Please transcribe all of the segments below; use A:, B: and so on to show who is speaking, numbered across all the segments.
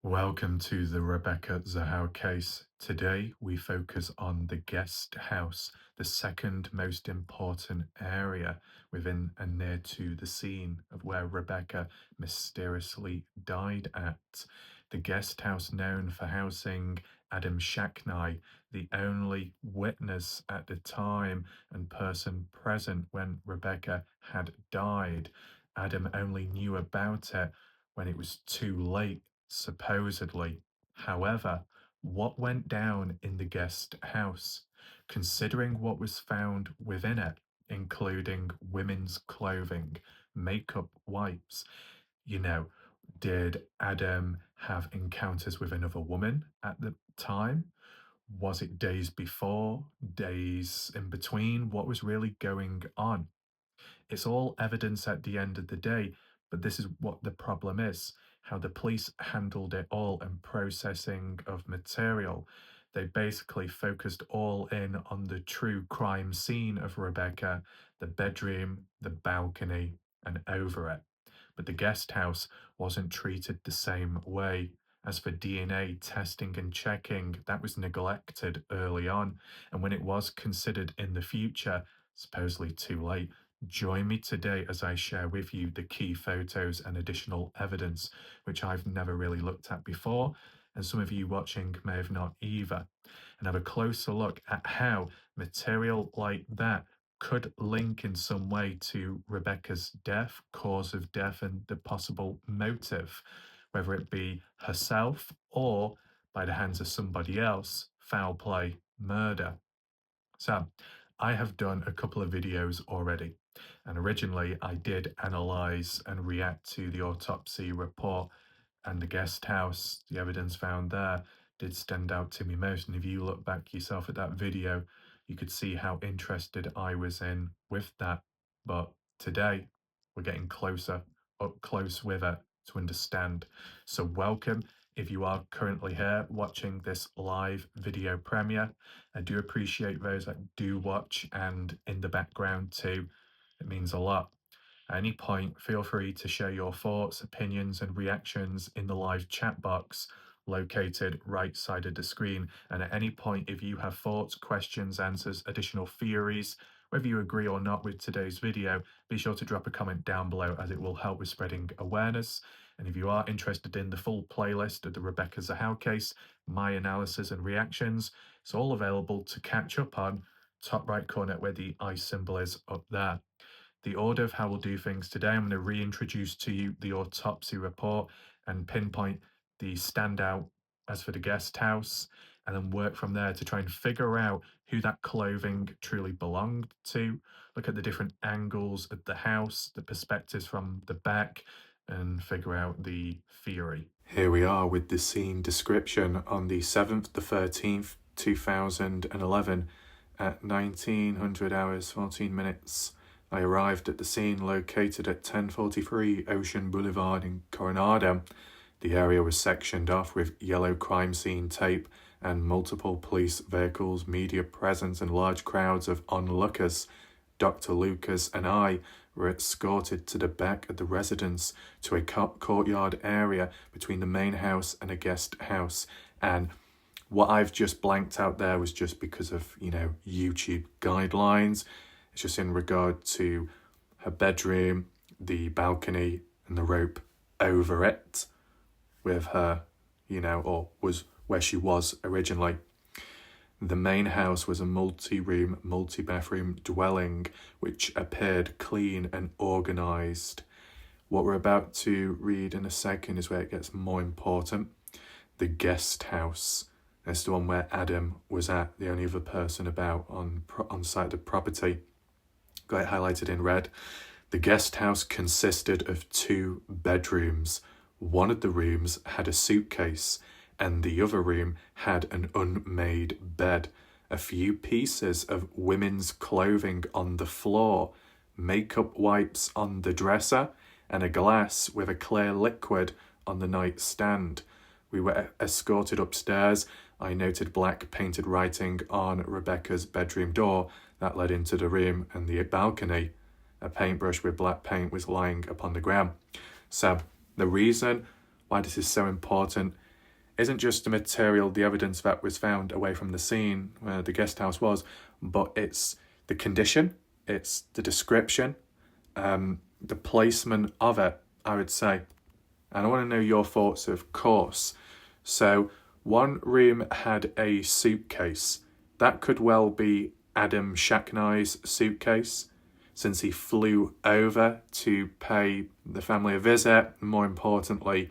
A: Welcome to the Rebecca Zahau case. Today we focus on the guest house, the second most important area within and near to the scene of where Rebecca mysteriously died at. The guest house known for housing Adam Shacknai, the only witness at the time and person present when Rebecca had died. Adam only knew about it when it was too late, supposedly. However, what went down in the guest house, considering what was found within it, including women's clothing, makeup wipes, you know, did Adam have encounters with another woman at the time? Was it days before, days in between? What was really going on? It's all evidence at the end of the day, but this is what the problem is, how the police handled it all and processing of material. They basically focused all in on the true crime scene of Rebecca, the bedroom, the balcony, and over it. But the guest house wasn't treated the same way. As for DNA testing and checking, that was neglected early on, and when it was considered in the future, supposedly too late. Join me today as I share with you the key photos and additional evidence which I've never really looked at before, and some of you watching may have not either, and have a closer look at how material like that could link in some way to Rebecca's death, cause of death, and the possible motive, whether it be herself or by the hands of somebody else, foul play, murder. So, I have done a couple of videos already, and originally I did analyze and react to the autopsy report, and the guest house, the evidence found there, did stand out to me most. And if you look back yourself at that video, you could see how interested I was in with that. But today, we're getting closer, up close with it to understand. So welcome if you are currently here watching this live video premiere. I do appreciate those that do watch and in the background too. It means a lot. At any point, feel free to share your thoughts, opinions, and reactions in the live chat box located right side of the screen. And at any point, if you have thoughts, questions, answers, additional theories, whether you agree or not with today's video, be sure to drop a comment down below as it will help with spreading awareness. And if you are interested in the full playlist of the Rebecca Zahau case, my analysis and reactions, it's all available to catch up on. Top right corner where the eye symbol is up there. The order of how we'll do things today, I'm going to reintroduce to you the autopsy report and pinpoint the standout as for the guest house, and then work from there to try and figure out who that clothing truly belonged to, look at the different angles of the house, the perspectives from the back, and figure out the theory. Here we are with the scene description on the 7th, the 13th, 2011 at 1900 hours, 14 minutes. I arrived at the scene located at 1043 Ocean Boulevard in Coronado. The area was sectioned off with yellow crime scene tape and multiple police vehicles, media presence, and large crowds of onlookers. Dr. Lucas and I were escorted to the back of the residence to a courtyard area between the main house and a guest house. And what I've just blanked out there was just because of, YouTube guidelines. It's just in regard to her bedroom, the balcony, and the rope over it with her, or was where she was originally. The main house was a multi-room, multi-bathroom dwelling which appeared clean and organised. What we're about to read in a second is where it gets more important. The guest house. That's the one where Adam was at, the only other person about on site of the property. Got it highlighted in red. The guest house consisted of 2 bedrooms. One of the rooms had a suitcase, and the other room had an unmade bed. A few pieces of women's clothing on the floor, makeup wipes on the dresser, and a glass with a clear liquid on the nightstand. We were escorted upstairs. I noted black painted writing on Rebecca's bedroom door that led into the room and the balcony. A paintbrush with black paint was lying upon the ground. So the reason why this is so important isn't just the material, the evidence that was found away from the scene where the guest house was, but it's the condition, it's the description, the placement of it, I would say. And I want to know your thoughts, of course. So one room had a suitcase. That could well be Adam Shacknai's suitcase, since he flew over to pay the family a visit. More importantly,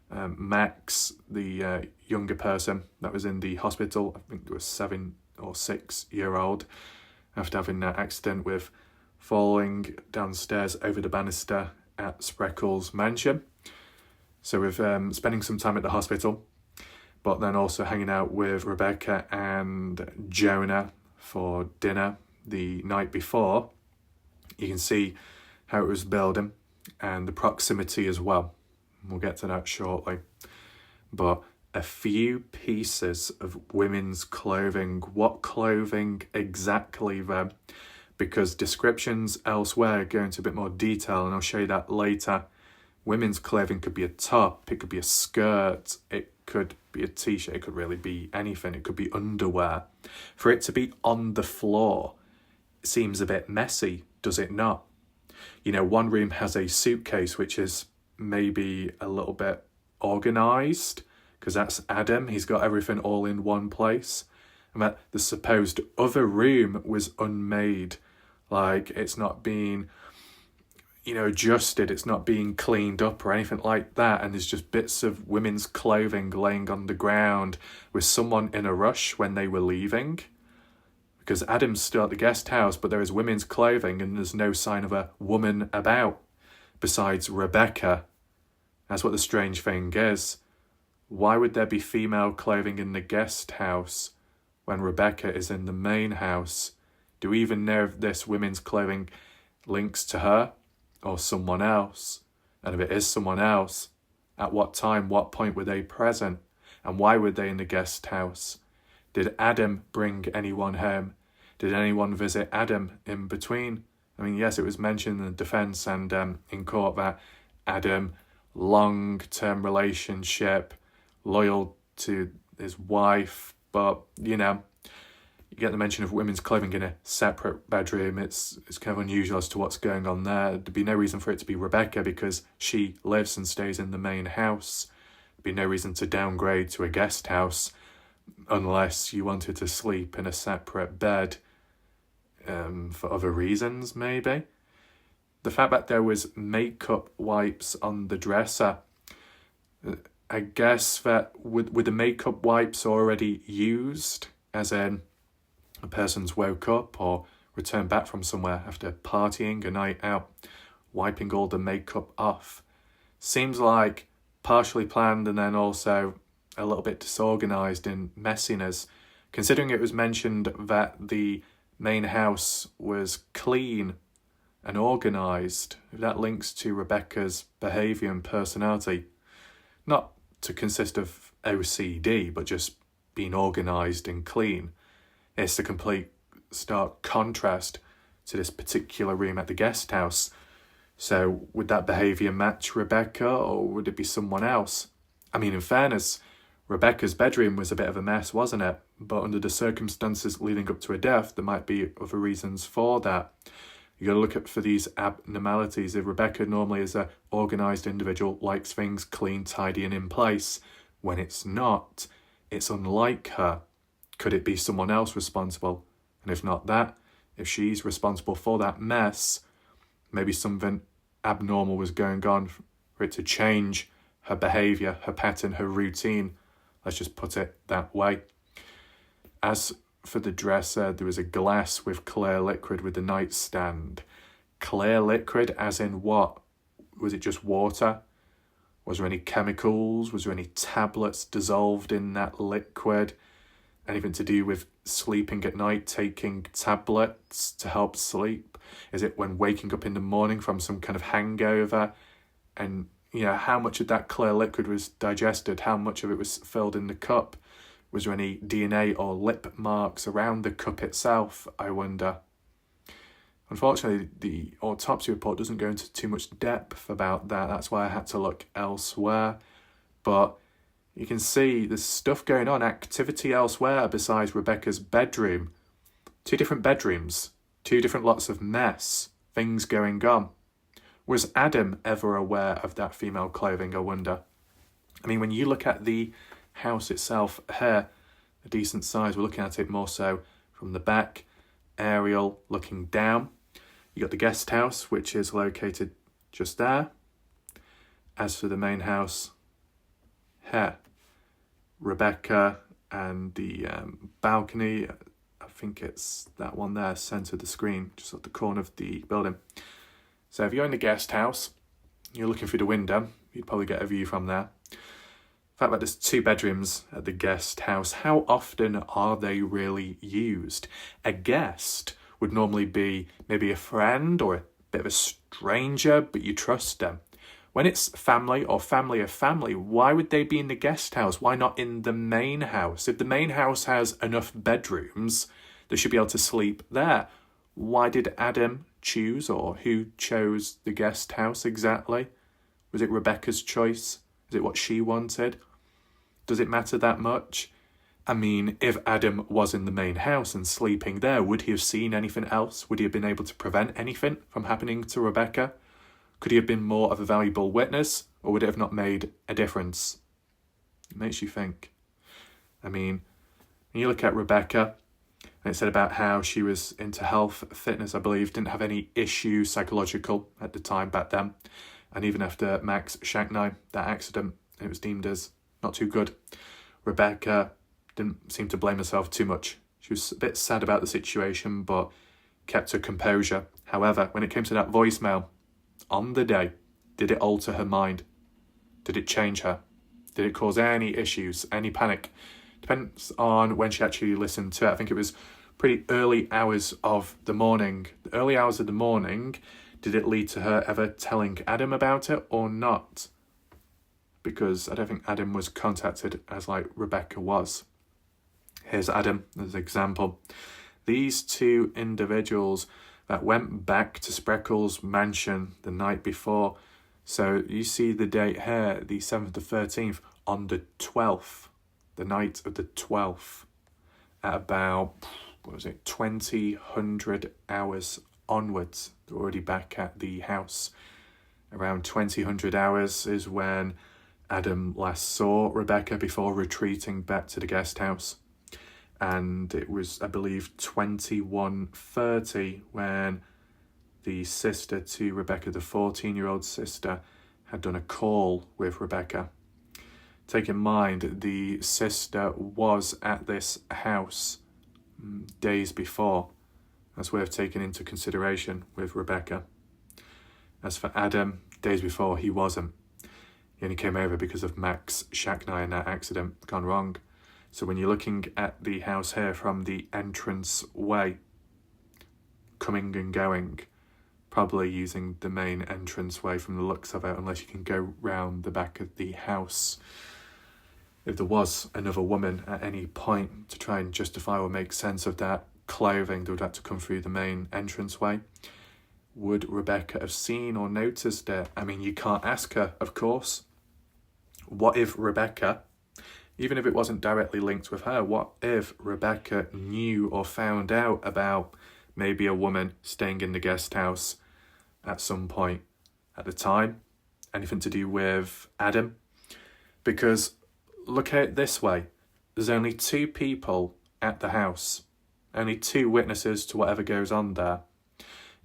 A: Max, the younger person that was in the hospital, I think it was 7 or 6 year old, after having that accident with falling downstairs over the banister at Spreckles' mansion. So with spending some time at the hospital, but then also hanging out with Rebecca and Jonah for dinner the night before, you can see how it was building and the proximity as well. We'll get to that shortly. But a few pieces of women's clothing. What clothing exactly then? Because descriptions elsewhere go into a bit more detail, and I'll show you that later. Women's clothing could be a top, it could be a skirt, it could be a t-shirt, it could really be anything, it could be underwear. For it to be on the floor seems a bit messy, does it not? You know, one room has a suitcase which is maybe a little bit organised, because that's Adam, he's got everything all in one place. And that the supposed other room was unmade, like it's not being, adjusted, it's not being cleaned up or anything like that, and there's just bits of women's clothing laying on the ground with someone in a rush when they were leaving. Because Adam's still at the guest house, but there is women's clothing and there's no sign of a woman about, besides Rebecca. That's what the strange thing is. Why would there be female clothing in the guest house when Rebecca is in the main house? Do we even know if this women's clothing links to her or someone else? And if it is someone else, at what time, what point were they present? And why were they in the guest house? Did Adam bring anyone home? Did anyone visit Adam in between? I mean, yes, it was mentioned in the defence and in court that Adam, long-term relationship, loyal to his wife, but, you get the mention of women's clothing in a separate bedroom. It's kind of unusual as to what's going on there. There'd be no reason for it to be Rebecca because she lives and stays in the main house. There'd be no reason to downgrade to a guest house unless you wanted to sleep in a separate bed for other reasons, maybe. The fact that there was makeup wipes on the dresser, I guess that were the makeup wipes already used, as in a person's woke up or returned back from somewhere after partying a night out, wiping all the makeup off. Seems like partially planned and then also a little bit disorganised in messiness, considering it was mentioned that the main house was clean and organised. That links to Rebecca's behaviour and personality, not to consist of OCD, but just being organised and clean. It's a complete stark contrast to this particular room at the guest house. So would that behaviour match Rebecca or would it be someone else? I mean, in fairness, Rebecca's bedroom was a bit of a mess, wasn't it? But under the circumstances leading up to her death, there might be other reasons for that. You got to look at for these abnormalities. If Rebecca normally is an organised individual, likes things clean, tidy and in place, when it's not, it's unlike her. Could it be someone else responsible? And if not that, if she's responsible for that mess, maybe something abnormal was going on for it to change her behaviour, her pattern, her routine. Let's just put it that way. As for the dresser, there was a glass with clear liquid with the nightstand. Clear liquid as in what? Was it just water? Was there any chemicals? Was there any tablets dissolved in that liquid? Anything to do with sleeping at night, taking tablets to help sleep? Is it when waking up in the morning from some kind of hangover? And, how much of that clear liquid was digested? How much of it was filled in the cup? Was there any DNA or lip marks around the cup itself, I wonder? Unfortunately, the autopsy report doesn't go into too much depth about that. That's why I had to look elsewhere. But You can see there's stuff going on, activity elsewhere besides Rebecca's bedroom. 2 different bedrooms, 2 different lots of mess, things going on. Was Adam ever aware of that female clothing, I wonder? I mean, when you look at the house itself here, a decent size, we're looking at it more so from the back, aerial looking down. You got the guest house, which is located just there. As for the main house, here, Rebecca and the balcony, I think it's that one there, centre of the screen, just at the corner of the building. So if you're in the guest house, you're looking through the window, you'd probably get a view from there. The fact that there's 2 bedrooms at the guest house, how often are they really used? A guest would normally be maybe a friend or a bit of a stranger, but you trust them. When it's family or family of family, why would they be in the guest house? Why not in the main house? If the main house has enough bedrooms, they should be able to sleep there. Why did Adam choose, or who chose the guest house exactly? Was it Rebecca's choice? Is it what she wanted? Does it matter that much? I mean, if Adam was in the main house and sleeping there, would he have seen anything else? Would he have been able to prevent anything from happening to Rebecca? Could he have been more of a valuable witness, or would it have not made a difference? It makes you think. I mean, when you look at Rebecca, and it said about how she was into health, fitness, I believe, didn't have any issues psychological at the time back then. And even after Max Shacknai, that accident, it was deemed as not too good. Rebecca didn't seem to blame herself too much. She was a bit sad about the situation, but kept her composure. However, when it came to that voicemail, on the day, did it alter her mind? Did it change her? Did it cause any issues, any panic? Depends on when she actually listened to it. I think it was pretty early hours of the morning. The early hours of the morning, did it lead to her ever telling Adam about it or not? Because I don't think Adam was contacted as like Rebecca was. Here's Adam as an example. These 2 individuals that went back to Spreckles' mansion the night before. So you see the date here, the 7th to 13th, on the 12th, the night of the 12th, at about, 2000 hours onwards. They're already back at the house. Around 2000 hours is when Adam last saw Rebecca before retreating back to the guest house. And it was, I believe, 21:30 when the sister to Rebecca, the 14-year-old sister, had done a call with Rebecca. Take in mind, the sister was at this house days before. That's worth taking into consideration with Rebecca. As for Adam, days before, he wasn't. He only came over because of Max Shacknai and that accident gone wrong. So when you're looking at the house here from the entrance way, coming and going, probably using the main entrance way from the looks of it, unless you can go round the back of the house. If there was another woman at any point to try and justify or make sense of that clothing, they would have to come through the main entranceway. Would Rebecca have seen or noticed it? I mean, you can't ask her, of course. What if Rebecca, even if it wasn't directly linked with her, what if Rebecca knew or found out about maybe a woman staying in the guest house at some point at the time? Anything to do with Adam? Because look at it this way. There's only 2 people at the house. Only 2 witnesses to whatever goes on there.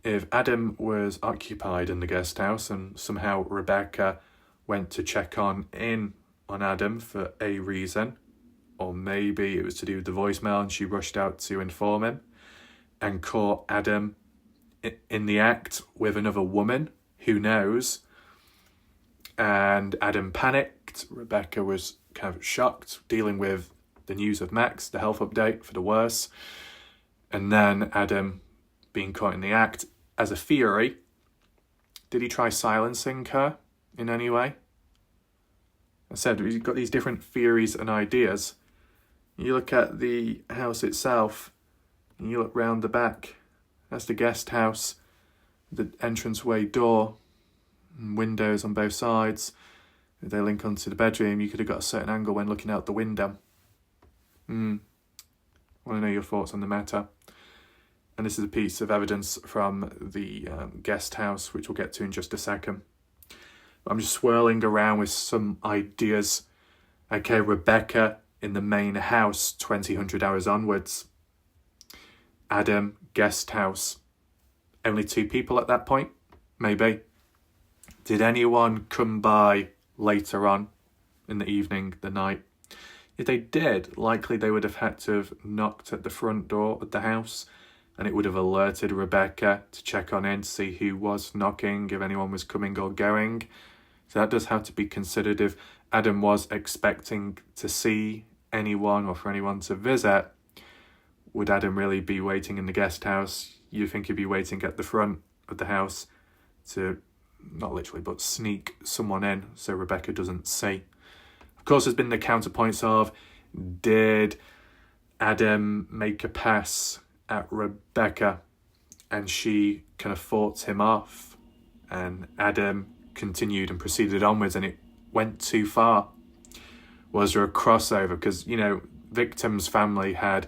A: If Adam was occupied in the guest house and somehow Rebecca went to check in on Adam for a reason, or maybe it was to do with the voicemail and she rushed out to inform him and caught Adam in the act with another woman, who knows, and Adam panicked. Rebecca was kind of shocked, dealing with the news of Max, the health update for the worse, and then Adam being caught in the act. As a theory, did he try silencing her in any way? I said, we've got these different theories and ideas. You look at the house itself, and you look round the back. That's the guest house, the entranceway door, and windows on both sides. If they link onto the bedroom, you could have got a certain angle when looking out the window. Want to know your thoughts on the matter. And this is a piece of evidence from the guest house, which we'll get to in just a second. I'm just swirling around with some ideas. Okay, Rebecca in the main house, 2000 hours onwards. Adam, guest house. Only 2 people at that point? Maybe. Did anyone come by later on in the evening, the night? If they did, likely they would have had to have knocked at the front door of the house, and it would have alerted Rebecca to check on in, to see who was knocking, if anyone was coming or going. So that does have to be considered. If Adam was expecting to see anyone or for anyone to visit, would Adam really be waiting in the guest house? You think he'd be waiting at the front of the house to, not literally, but sneak someone in so Rebecca doesn't see. Of course, there's been the counterpoints of, did Adam make a pass at Rebecca and she kind of fought him off, and Adam continued and proceeded onwards and it went too far? Was there a crossover? Because, victim's family had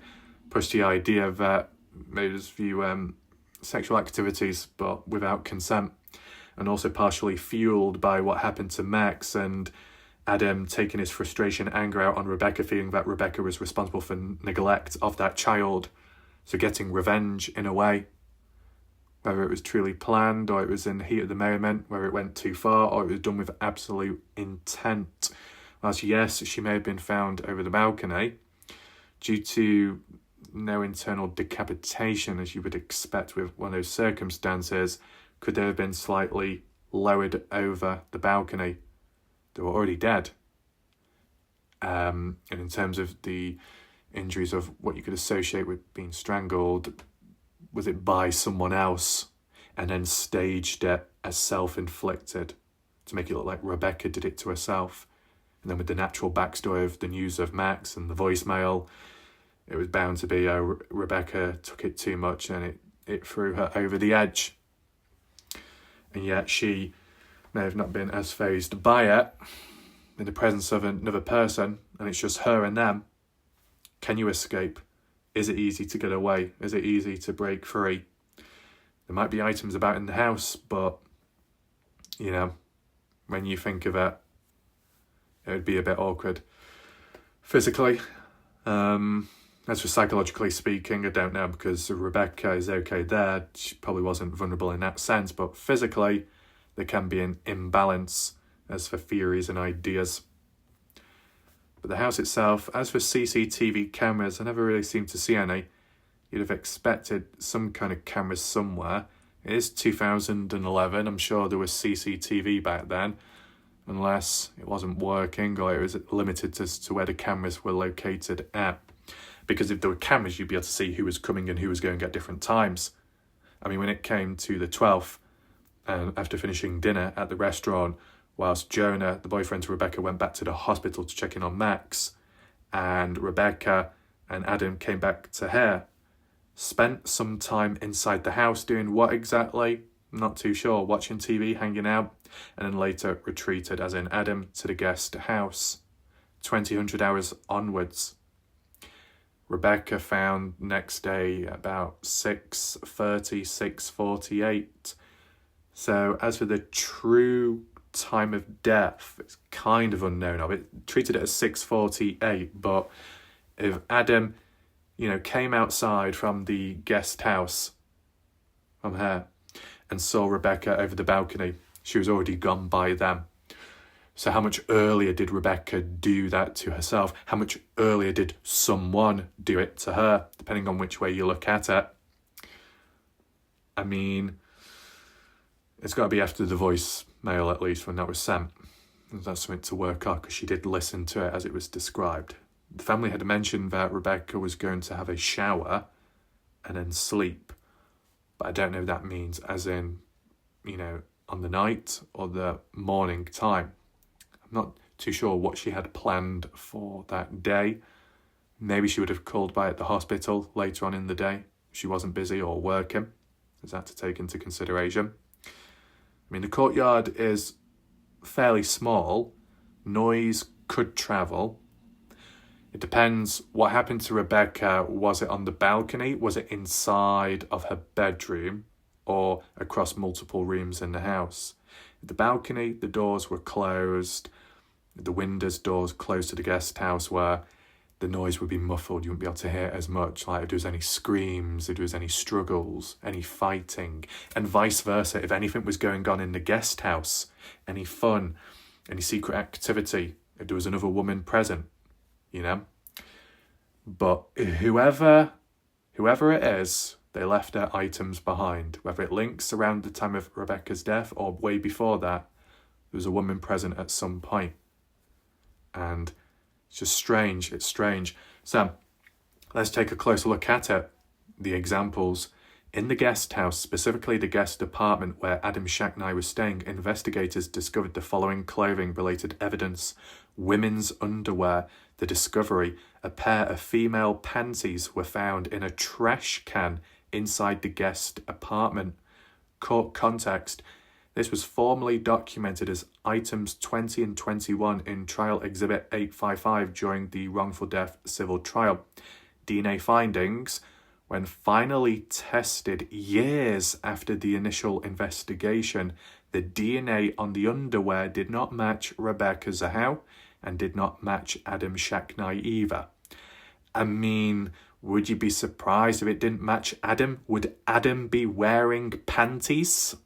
A: pushed the idea that maybe there's a few sexual activities but without consent, and also partially fueled by what happened to Max and Adam taking his frustration, anger out on Rebecca, feeling that Rebecca was responsible for neglect of that child. So getting revenge in a way, whether it was truly planned or it was in the heat of the moment, whether it went too far or it was done with absolute intent. Whilst yes, she may have been found over the balcony, due to no internal decapitation as you would expect with one of those circumstances, could they have been slightly lowered over the balcony? They were already dead. And in terms of the injuries of what you could associate with being strangled, was it by someone else and then staged it as self-inflicted to make it look like Rebecca did it to herself? And then with the natural backstory of the news of Max and the voicemail, it was bound to be Rebecca took it too much and it threw her over the edge. And yet she may have not been as fazed by it in the presence of another person, and it's just her and them. Can you escape? Is it easy to get away? Is it easy to break free? There might be items about in the house, but, when you think of it, it would be a bit awkward. Physically, as for psychologically speaking, I don't know, because Rebecca is okay there. She probably wasn't vulnerable in that sense, but physically, there can be an imbalance as for theories and ideas. But the house itself, as for CCTV cameras, I never really seemed to see any. You'd have expected some kind of cameras somewhere. It is 2011, I'm sure there was CCTV back then, unless it wasn't working or it was limited as to where the cameras were located at. Because if there were cameras, you'd be able to see who was coming and who was going at different times. I mean, when it came to the 12th, after finishing dinner at the restaurant, whilst Jonah, the boyfriend to Rebecca, went back to the hospital to check in on Max, and Rebecca and Adam came back to her, spent some time inside the house doing what exactly? Not too sure. Watching TV, hanging out, and then later retreated, as in Adam, to the guest house. 2000 hours onwards. Rebecca found next day about 6:30, 6:48. So as for the true time of death, it's kind of unknown. It treated it as 6:48, but if Adam, came outside from the guest house from her and saw Rebecca over the balcony, she was already gone by then. So how much earlier did Rebecca do that to herself? How much earlier did someone do it to her, depending on which way you look at it? I mean, it's got to be after the voicemail, at least, when that was sent. That's something to work on, because she did listen to it as it was described. The family had mentioned that Rebecca was going to have a shower and then sleep. But I don't know if that means as in, on the night or the morning time. I'm not too sure what she had planned for that day. Maybe she would have called by at the hospital later on in the day if she wasn't busy or working. Is that to take into consideration? I mean, the courtyard is fairly small, noise could travel. It depends what happened to Rebecca. Was it on the balcony? Was it inside of her bedroom or across multiple rooms in the house? At the balcony, the doors were closed. The windows, doors close to the guest house where the noise would be muffled. You wouldn't be able to hear as much, like if there was any screams, if there was any struggles, any fighting, and vice versa. If anything was going on in the guest house, any fun, any secret activity, if there was another woman present, you know. But whoever it is, they left their items behind. Whether it links around the time of Rebecca's death or way before that, there was a woman present at some point. And it's just strange. It's strange. So let's take a closer look at it. The examples. In the guest house, specifically the guest apartment where Adam Shacknai was staying, investigators discovered the following clothing-related evidence. Women's underwear. The discovery, a pair of female panties were found in a trash can inside the guest apartment. Court context. This was formally documented as items 20 and 21 in Trial Exhibit 855 during the wrongful death civil trial. DNA findings, when finally tested years after the initial investigation, the DNA on the underwear did not match Rebecca Zahau and did not match Adam Shacknai either. I mean, would you be surprised if it didn't match Adam? Would Adam be wearing panties?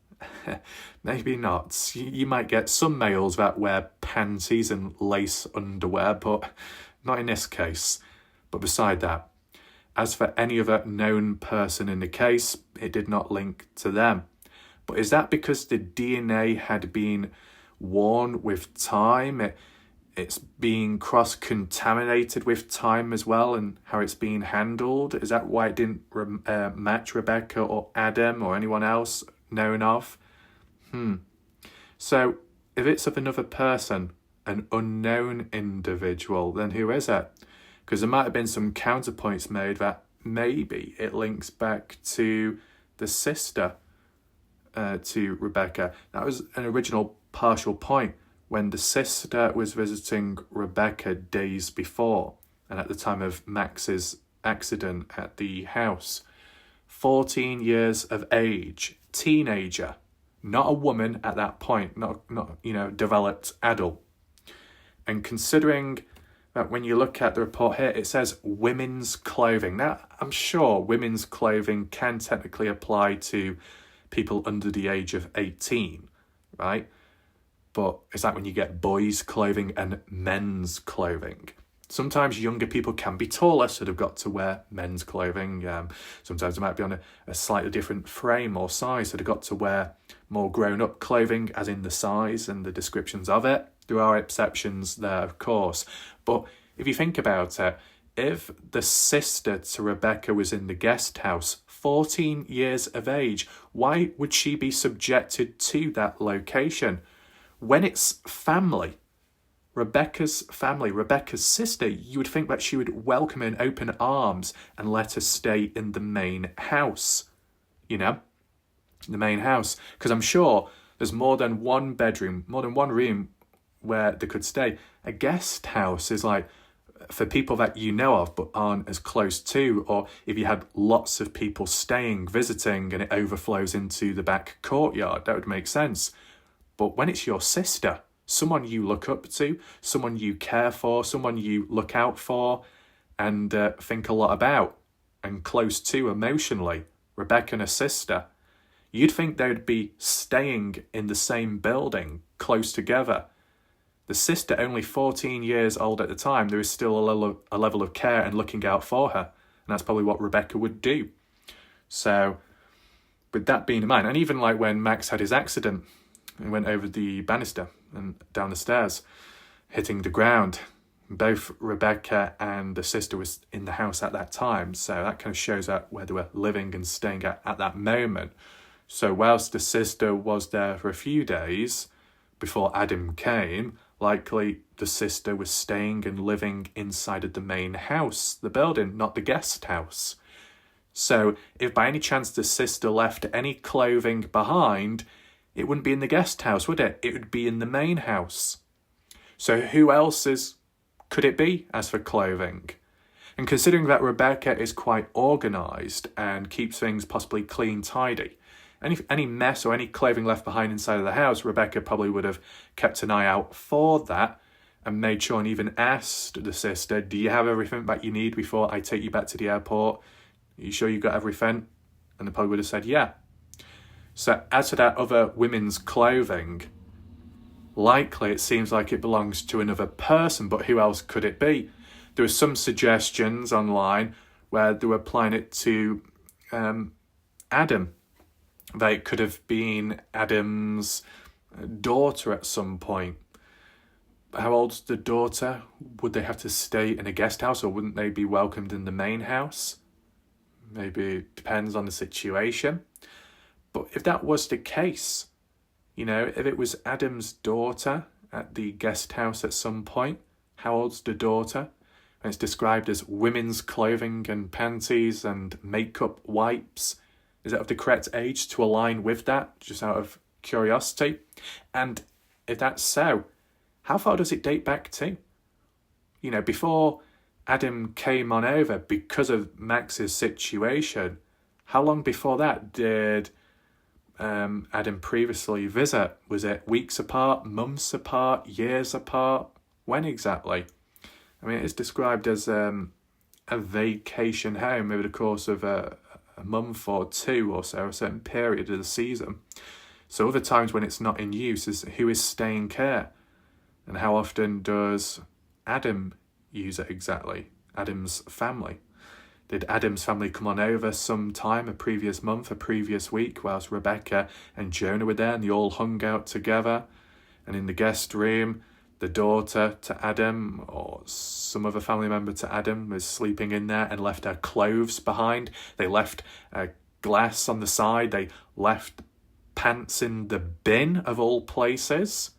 A: Maybe not. You might get some males that wear panties and lace underwear, but not in this case. But beside that, as for any other known person in the case, it did not link to them. But is that because the DNA had been worn with time? It's being cross-contaminated with time as well, and how it's being handled? Is that why it didn't match Rebecca or Adam or anyone else known of? So if it's of another person, an unknown individual, then who is it? Because there might have been some counterpoints made that maybe it links back to the sister to Rebecca. That was an original partial point when the sister was visiting Rebecca days before and at the time of Max's accident at the house. 14 years of age, teenager, not a woman at that point, not developed adult. And considering that when you look at the report here, it says women's clothing. Now, I'm sure women's clothing can technically apply to people under the age of 18, right? But it's like when you get boys' clothing and men's clothing. Sometimes younger people can be taller, so they've got to wear men's clothing. Sometimes they might be on a slightly different frame or size, so they've got to wear more grown-up clothing, as in the size and the descriptions of it. There are exceptions there, of course. But if you think about it, if the sister to Rebecca was in the guest house, 14 years of age, why would she be subjected to that location? When it's family, Rebecca's family, Rebecca's sister, you would think that she would welcome her in open arms and let her stay in the main house, the main house. Because I'm sure there's more than one bedroom, more than one room where they could stay. A guest house is like for people that you know of but aren't as close to, or if you had lots of people staying, visiting, and it overflows into the back courtyard, that would make sense. But when it's your sister, someone you look up to, someone you care for, someone you look out for and think a lot about and close to emotionally, Rebecca and her sister, you'd think they'd be staying in the same building, close together. The sister, only 14 years old at the time, there is still a level of care and looking out for her. And that's probably what Rebecca would do. So, with that being in mind, and even like when Max had his accident and went over the banister and down the stairs, hitting the ground, both Rebecca and the sister was in the house at that time. So that kind of shows out where they were living and staying at that moment. So whilst the sister was there for a few days before Adam came, likely the sister was staying and living inside of the main house, the building, not the guest house. So if by any chance the sister left any clothing behind, it wouldn't be in the guest house, would it? It would be in the main house. So who else could it be as for clothing? And considering that Rebecca is quite organised and keeps things possibly clean, tidy, any mess or any clothing left behind inside of the house, Rebecca probably would have kept an eye out for that and made sure and even asked the sister, do you have everything that you need before I take you back to the airport? Are you sure you got everything? And they probably would have said, yeah. So as to that other women's clothing, likely it seems like it belongs to another person, but who else could it be? There were some suggestions online where they were applying it to Adam. That it could have been Adam's daughter at some point. How old's the daughter? Would they have to stay in a guest house or wouldn't they be welcomed in the main house? Maybe it depends on the situation. But if that was the case, if it was Adam's daughter at the guest house at some point, how old's the daughter? And it's described as women's clothing and panties and makeup wipes. Is it of the correct age to align with that, just out of curiosity? And if that's so, how far does it date back to? Before Adam came on over because of Max's situation, how long before that did Adam previously visit? Was it weeks apart, months apart, years apart? When exactly? I mean, it's described as a vacation home over the course of a month or two or so, a certain period of the season. So other times when it's not in use is who is staying care, and how often does Adam use it exactly? Adam's family. Did Adam's family come on over sometime, a previous month, a previous week, whilst Rebecca and Jonah were there and they all hung out together? And in the guest room, the daughter to Adam or some other family member to Adam was sleeping in there and left her clothes behind. They left glass on the side. They left pants in the bin of all places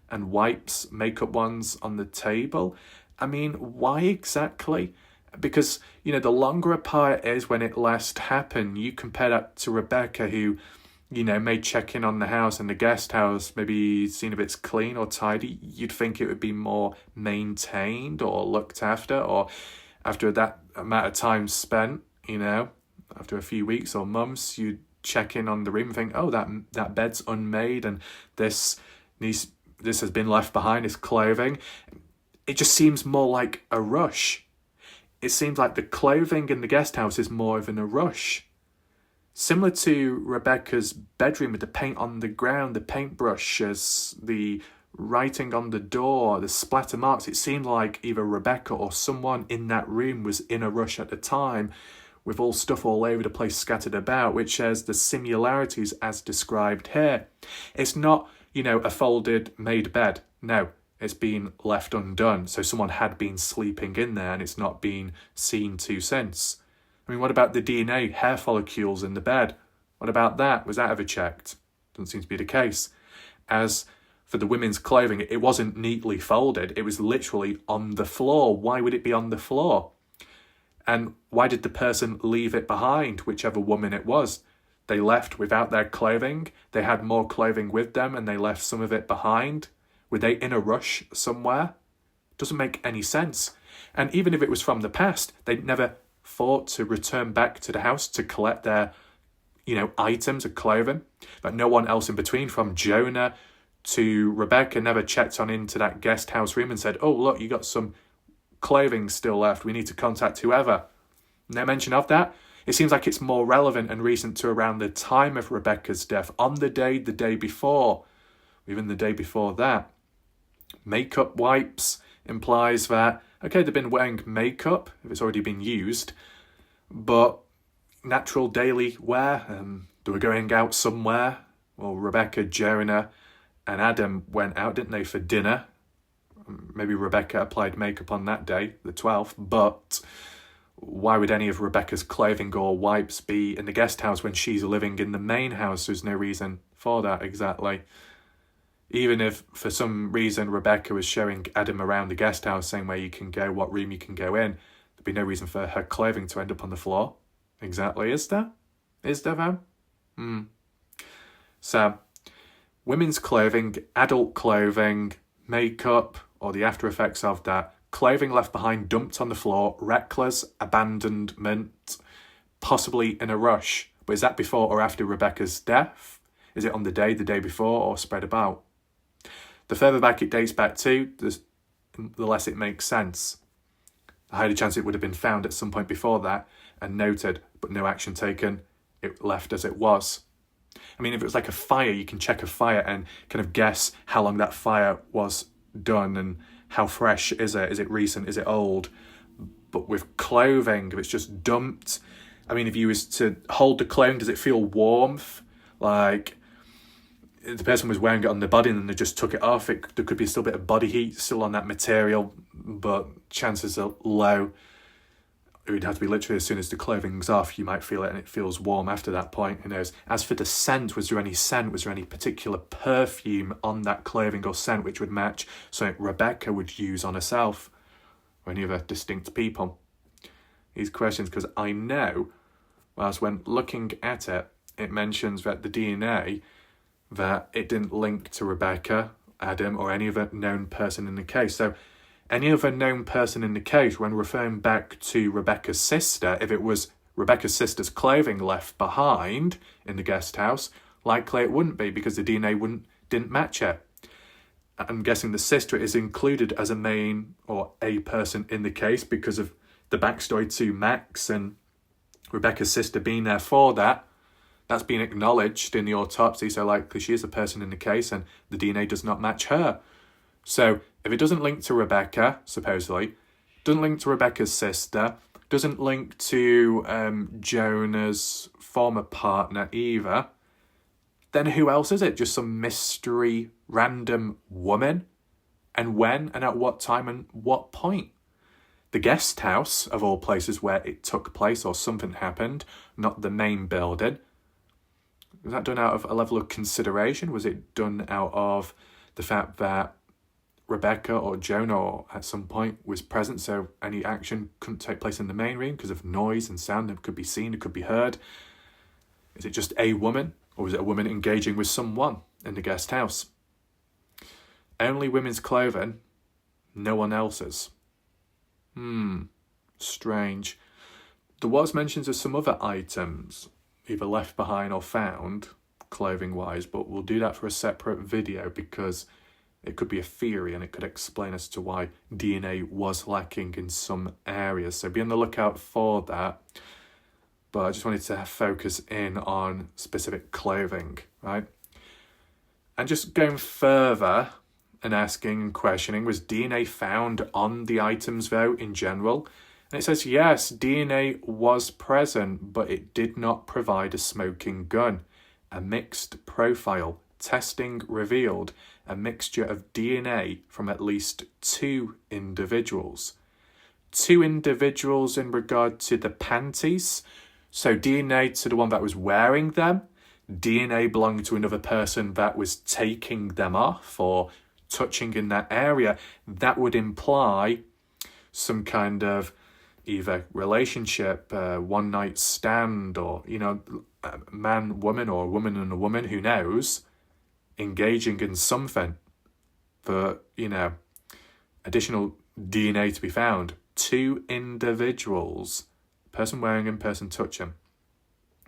A: and wipes, makeup ones on the table. I mean, why exactly? Because, the longer apart it is when it last happened, you compare that to Rebecca who, may check in on the house and the guest house, maybe seen if it's clean or tidy, you'd think it would be more maintained or looked after, or after that amount of time spent, after a few weeks or months, you'd check in on the room and think, oh, that bed's unmade and this has been left behind, this clothing. It just seems more like a rush. It seems like the clothing in the guest house is more of a rush. Similar to Rebecca's bedroom with the paint on the ground, the paintbrushes, the writing on the door, the splatter marks. It seemed like either Rebecca or someone in that room was in a rush at the time with all stuff all over the place scattered about, which shares the similarities as described here. It's not, a folded made bed. No, it's been left undone. So someone had been sleeping in there and it's not been seen to since. I mean, what about the DNA, hair follicles in the bed? What about that? Was that ever checked? Doesn't seem to be the case. As for the women's clothing, it wasn't neatly folded. It was literally on the floor. Why would it be on the floor? And why did the person leave it behind, whichever woman it was? They left without their clothing. They had more clothing with them and they left some of it behind. Were they in a rush somewhere? Doesn't make any sense. And even if it was from the past, they'd never thought to return back to the house to collect their, items of clothing. But no one else in between, from Jonah to Rebecca, never checked on into that guest house room and said, oh, look, you got some clothing still left. We need to contact whoever. No mention of that. It seems like it's more relevant and recent to around the time of Rebecca's death, on the day before, even the day before that. Makeup wipes implies that, okay, they've been wearing makeup if it's already been used, but natural daily wear, they were going out somewhere. Well, Rebecca, Jonah and Adam went out, didn't they, for dinner? Maybe Rebecca applied makeup on that day, the 12th, but why would any of Rebecca's clothing or wipes be in the guest house when she's living in the main house? There's no reason for that exactly. Even if for some reason Rebecca was showing Adam around the guest house, saying where you can go, what room you can go in, there'd be no reason for her clothing to end up on the floor. Exactly, is there? Is there, though? So, women's clothing, adult clothing, makeup, or the after effects of that. Clothing left behind, dumped on the floor, reckless abandonment, possibly in a rush. But is that before or after Rebecca's death? Is it on the day before, or spread about? The further back it dates back to, the less it makes sense. The higher chance it would have been found at some point before that and noted, but no action taken. It left as it was. I mean, if it was like a fire, you can check a fire and kind of guess how long that fire was done and how fresh is it? Is it recent? Is it old? But with clothing, if it's just dumped, I mean, if you was to hold the clothing, does it feel warmth? Like the person was wearing it on the body and then they just took it off. There could be still a bit of body heat still on that material, but chances are low. It would have to be literally as soon as the clothing's off, you might feel it and it feels warm after that point. Who knows? As for the scent, was there any scent? Was there any particular perfume on that clothing or scent which would match something Rebecca would use on herself or any other distinct people? These questions, because I know, whilst when looking at it, it mentions that the DNA, that it didn't link to Rebecca, Adam, or any other known person in the case. So any other known person in the case, when referring back to Rebecca's sister, if it was Rebecca's sister's clothing left behind in the guest house, likely it wouldn't be because the DNA didn't match it. I'm guessing the sister is included as a main or a person in the case because of the backstory to Max and Rebecca's sister being there for that. That's been acknowledged in the autopsy, so likely she is a person in the case and the DNA does not match her. So if it doesn't link to Rebecca, supposedly, doesn't link to Rebecca's sister, doesn't link to Jonah's former partner either, then who else is it? Just some mystery random woman? And when and at what time and what point? The guest house, of all places where it took place or something happened, not the main building. Was that done out of a level of consideration? Was it done out of the fact that Rebecca or Jonah at some point was present, so any action couldn't take place in the main room because of noise and sound that could be seen, it could be heard? Is it just a woman, or was it a woman engaging with someone in the guest house? Only women's clothing, no one else's. Strange. There was mentions of some other items, either left behind or found, clothing-wise, but we'll do that for a separate video because it could be a theory and it could explain as to why DNA was lacking in some areas. So be on the lookout for that. But I just wanted to focus in on specific clothing, right? And just going further and asking and questioning, was DNA found on the items though in general? And it says, yes, DNA was present, but it did not provide a smoking gun. A mixed profile. Testing revealed a mixture of DNA from at least 2 individuals. 2 individuals in regard to the panties. So DNA to the one that was wearing them. DNA belonging to another person that was taking them off or touching in that area. That would imply some kind of either relationship, one night stand, or, man, woman, or a woman and a woman, who knows, engaging in something for, additional DNA to be found. 2 individuals, person wearing and person touching.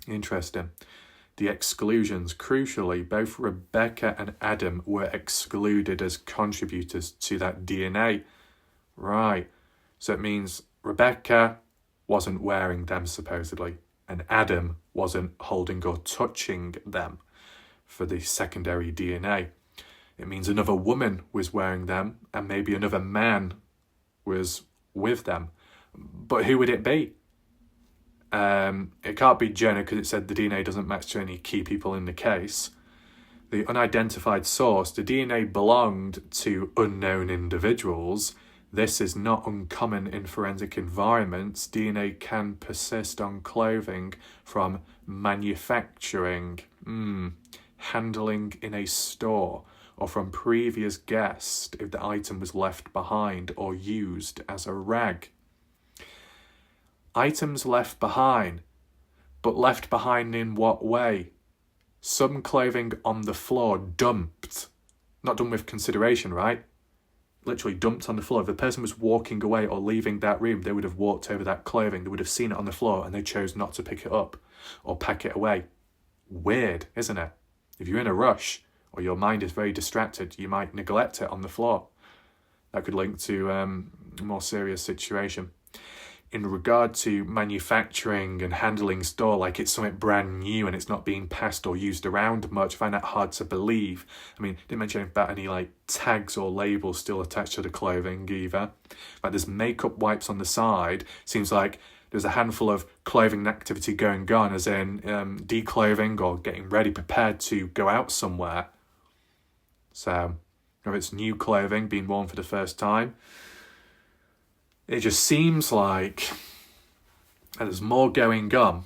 A: Interesting. The exclusions, crucially, both Rebecca and Adam were excluded as contributors to that DNA. Right. So it means Rebecca wasn't wearing them, supposedly, and Adam wasn't holding or touching them for the secondary DNA. It means another woman was wearing them and maybe another man was with them. But who would it be? It can't be Jonah because it said the DNA doesn't match to any key people in the case. The unidentified source, the DNA belonged to unknown individuals. This is not uncommon in forensic environments. DNA can persist on clothing from manufacturing, handling in a store, or from previous guests if the item was left behind or used as a rag. Items left behind, but left behind in what way? Some clothing on the floor dumped. Not done with consideration, right? literally dumped on the floor. If the person was walking away or leaving that room, they would have walked over that clothing. They would have seen it on the floor and they chose not to pick it up or pack it away. Weird, isn't it? If you're in a rush or your mind is very distracted, you might neglect it on the floor. That could link to a more serious situation. In regard to manufacturing and handling store like it's something brand new and it's not being passed or used around much, I find that hard to believe. I mean, didn't mention about any like tags or labels still attached to the clothing either. Like there's makeup wipes on the side. Seems like there's a handful of clothing activity going on, as in declothing or getting ready, prepared to go out somewhere. So, if it's new clothing being worn for the first time, it just seems like there's more going on,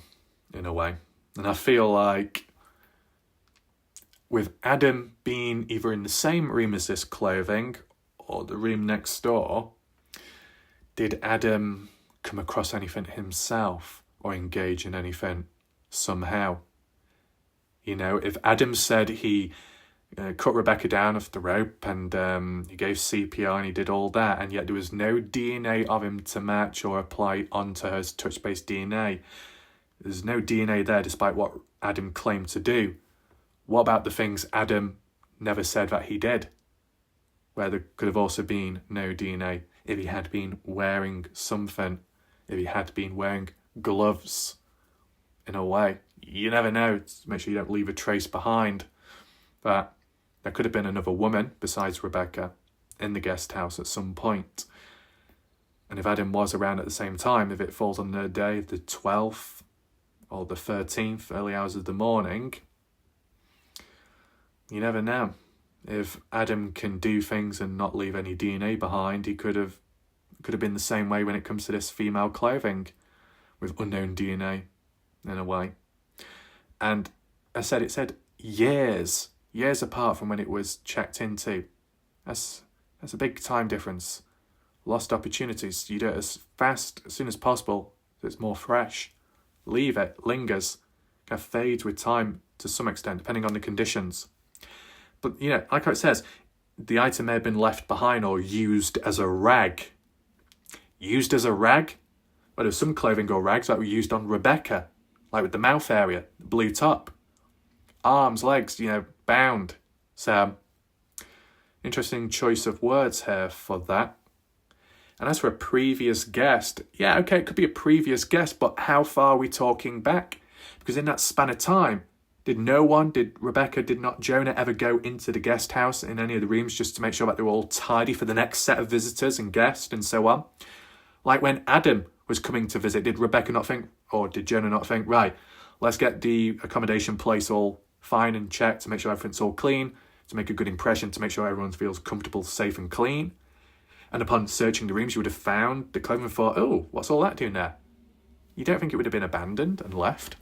A: in a way. And I feel like with Adam being either in the same room as this clothing or the room next door, did Adam come across anything himself or engage in anything somehow? You know, if Adam said he cut Rebecca down off the rope and he gave CPR and he did all that, and yet there was no DNA of him to match or apply onto her touch-based DNA. There's no DNA there despite what Adam claimed to do. What about the things Adam never said that he did? Where there could have also been no DNA. If he had been wearing something, if he had been wearing gloves, in a way. You never know, to make sure you don't leave a trace behind. But there could have been another woman besides Rebecca in the guest house at some point. And if Adam was around at the same time, if it falls on the day of the 12th or the 13th, early hours of the morning, you never know. If Adam can do things and not leave any DNA behind, he could have been the same way when it comes to this female clothing, with unknown DNA, in a way. And it said years apart from when it was checked into. That's a big time difference. Lost opportunities. You do it as fast, as soon as possible, so it's more fresh. Leave it, lingers, kind of fades with time to some extent, depending on the conditions. But, you know, like how it says, the item may have been left behind or used as a rag. Used as a rag? Well, there's some clothing or rags that were used on Rebecca, like with the mouth area, the blue top. Arms, legs, you know, bound. So, interesting choice of words here for that. And as for a previous guest, yeah, okay, it could be a previous guest, but how far are we talking back? Because in that span of time, did Rebecca, did not Jonah ever go into the guest house in any of the rooms just to make sure that they were all tidy for the next set of visitors and guests and so on? Like when Adam was coming to visit, did Rebecca not think, or did Jonah not think, right, let's get the accommodation place all fine and checked to make sure everything's all clean, to make a good impression, to make sure everyone feels comfortable, safe and clean. And upon searching the rooms, you would have found the clothing and thought, oh, what's all that doing there? You don't think it would have been abandoned and left?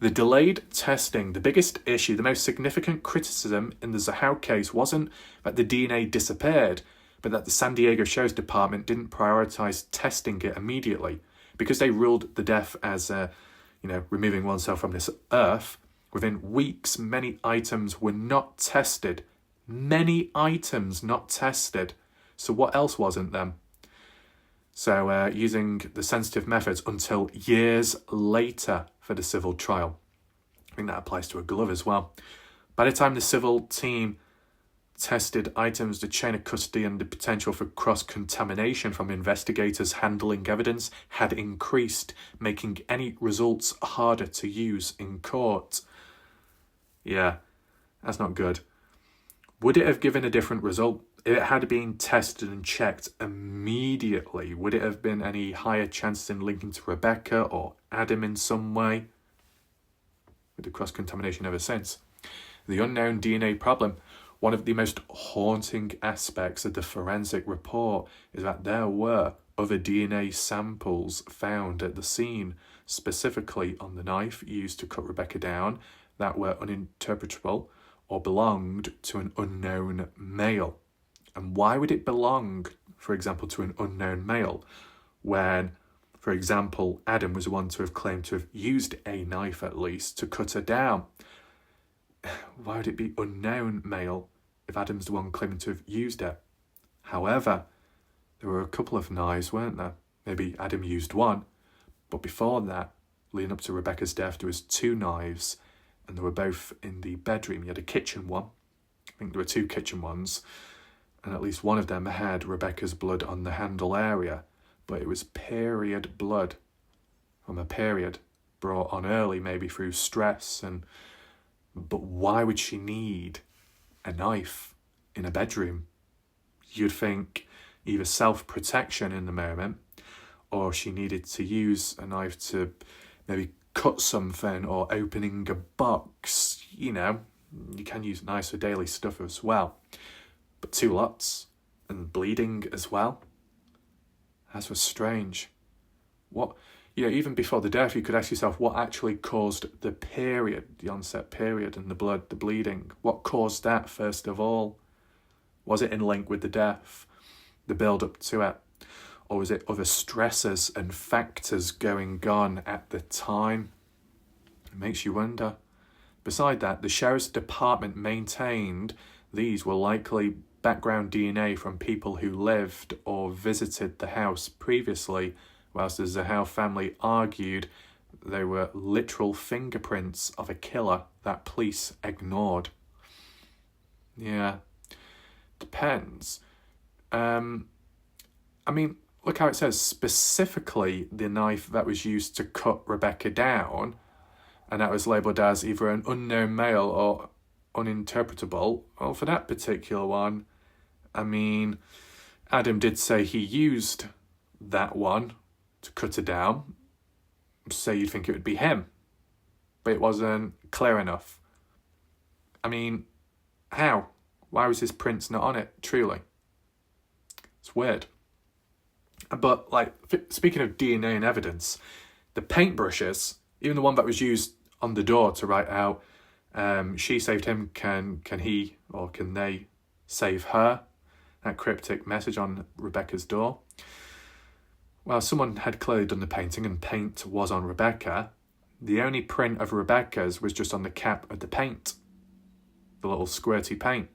A: The delayed testing, the biggest issue, the most significant criticism in the Zahau case wasn't that the DNA disappeared, but that the San Diego Sheriff's Department didn't prioritize testing it immediately. Because they ruled the death as, removing oneself from this earth, within weeks, many items were not tested. Many items not tested. So what else wasn't then? So using the sensitive methods until years later for the civil trial. I think that applies to a glove as well. By the time the civil team tested items, the chain of custody and the potential for cross-contamination from investigators handling evidence had increased, making any results harder to use in court. Yeah, that's not good. Would it have given a different result? If it had been tested and checked immediately, would it have been any higher chances in linking to Rebecca or Adam in some way? With the cross-contamination ever since. The unknown DNA problem. One of the most haunting aspects of the forensic report is that there were other DNA samples found at the scene, specifically on the knife used to cut Rebecca down, that were uninterpretable or belonged to an unknown male. And why would it belong, for example, to an unknown male when, for example, Adam was the one to have claimed to have used a knife at least to cut her down? Why would it be unknown male if Adam's the one claiming to have used it? However, there were a couple of knives, weren't there? Maybe Adam used one, but before that, leading up to Rebecca's death, there was 2 knives, and they were both in the bedroom. You had a kitchen one. I think there were 2 kitchen ones, and at least one of them had Rebecca's blood on the handle area, but it was period blood from a period brought on early, maybe through stress. But why would she need a knife in a bedroom? You'd think either self-protection in the moment, or she needed to use a knife to maybe cut something, or opening a box. You know, you can use knives for daily stuff as well. But 2 lots, and bleeding as well. That was strange. What, even before the death, you could ask yourself what actually caused the period, the onset period, and the blood, the bleeding. What caused that, first of all? Was it in link with the death, the build-up to it? Or was it other stressors and factors going on at the time? It makes you wonder. Beside that, the sheriff's department maintained these were likely background DNA from people who lived or visited the house previously, whilst the Zahau family argued they were literal fingerprints of a killer that police ignored. Yeah, depends. I mean, look how it says specifically the knife that was used to cut Rebecca down, and that was labelled as either an unknown male or uninterpretable. Well, for that particular one, I mean, Adam did say he used that one to cut her down, so you'd think it would be him, but it wasn't clear enough. I mean, how? Why was his print not on it, truly? It's weird. But, speaking of DNA and evidence, the paintbrushes, even the one that was used on the door to write out, she saved him, can he or can they save her? That cryptic message on Rebecca's door. Well, someone had clearly done the painting, and paint was on Rebecca. The only print of Rebecca's was just on the cap of the paint, the little squirty paint.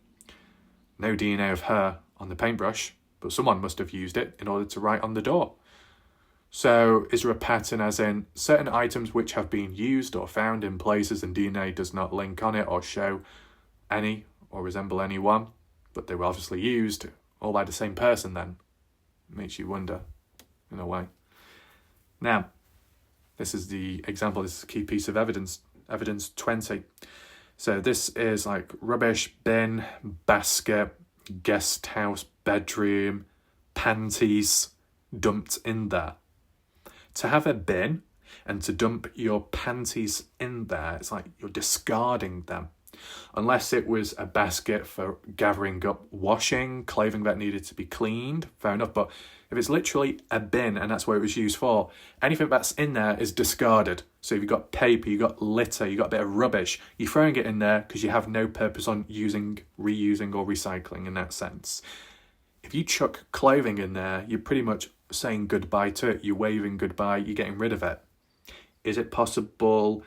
A: No DNA of her on the paintbrush, but someone must have used it in order to write on the door. So is there a pattern, as in certain items which have been used or found in places and DNA does not link on it or show any or resemble anyone, but they were obviously used all by the same person then? It makes you wonder, in a way. Now, this is the example, this is a key piece of evidence 20. So this is like rubbish bin, basket, guest house, bedroom, panties dumped in there. To have a bin and to dump your panties in there, it's like you're discarding them. Unless it was a basket for gathering up washing, clothing that needed to be cleaned, fair enough. But if it's literally a bin and that's what it was used for, anything that's in there is discarded. So if you've got paper, you've got litter, you've got a bit of rubbish, you're throwing it in there because you have no purpose on using, reusing or recycling in that sense. If you chuck clothing in there, you're pretty much saying goodbye to it. You're waving goodbye, you're getting rid of it. Is it possible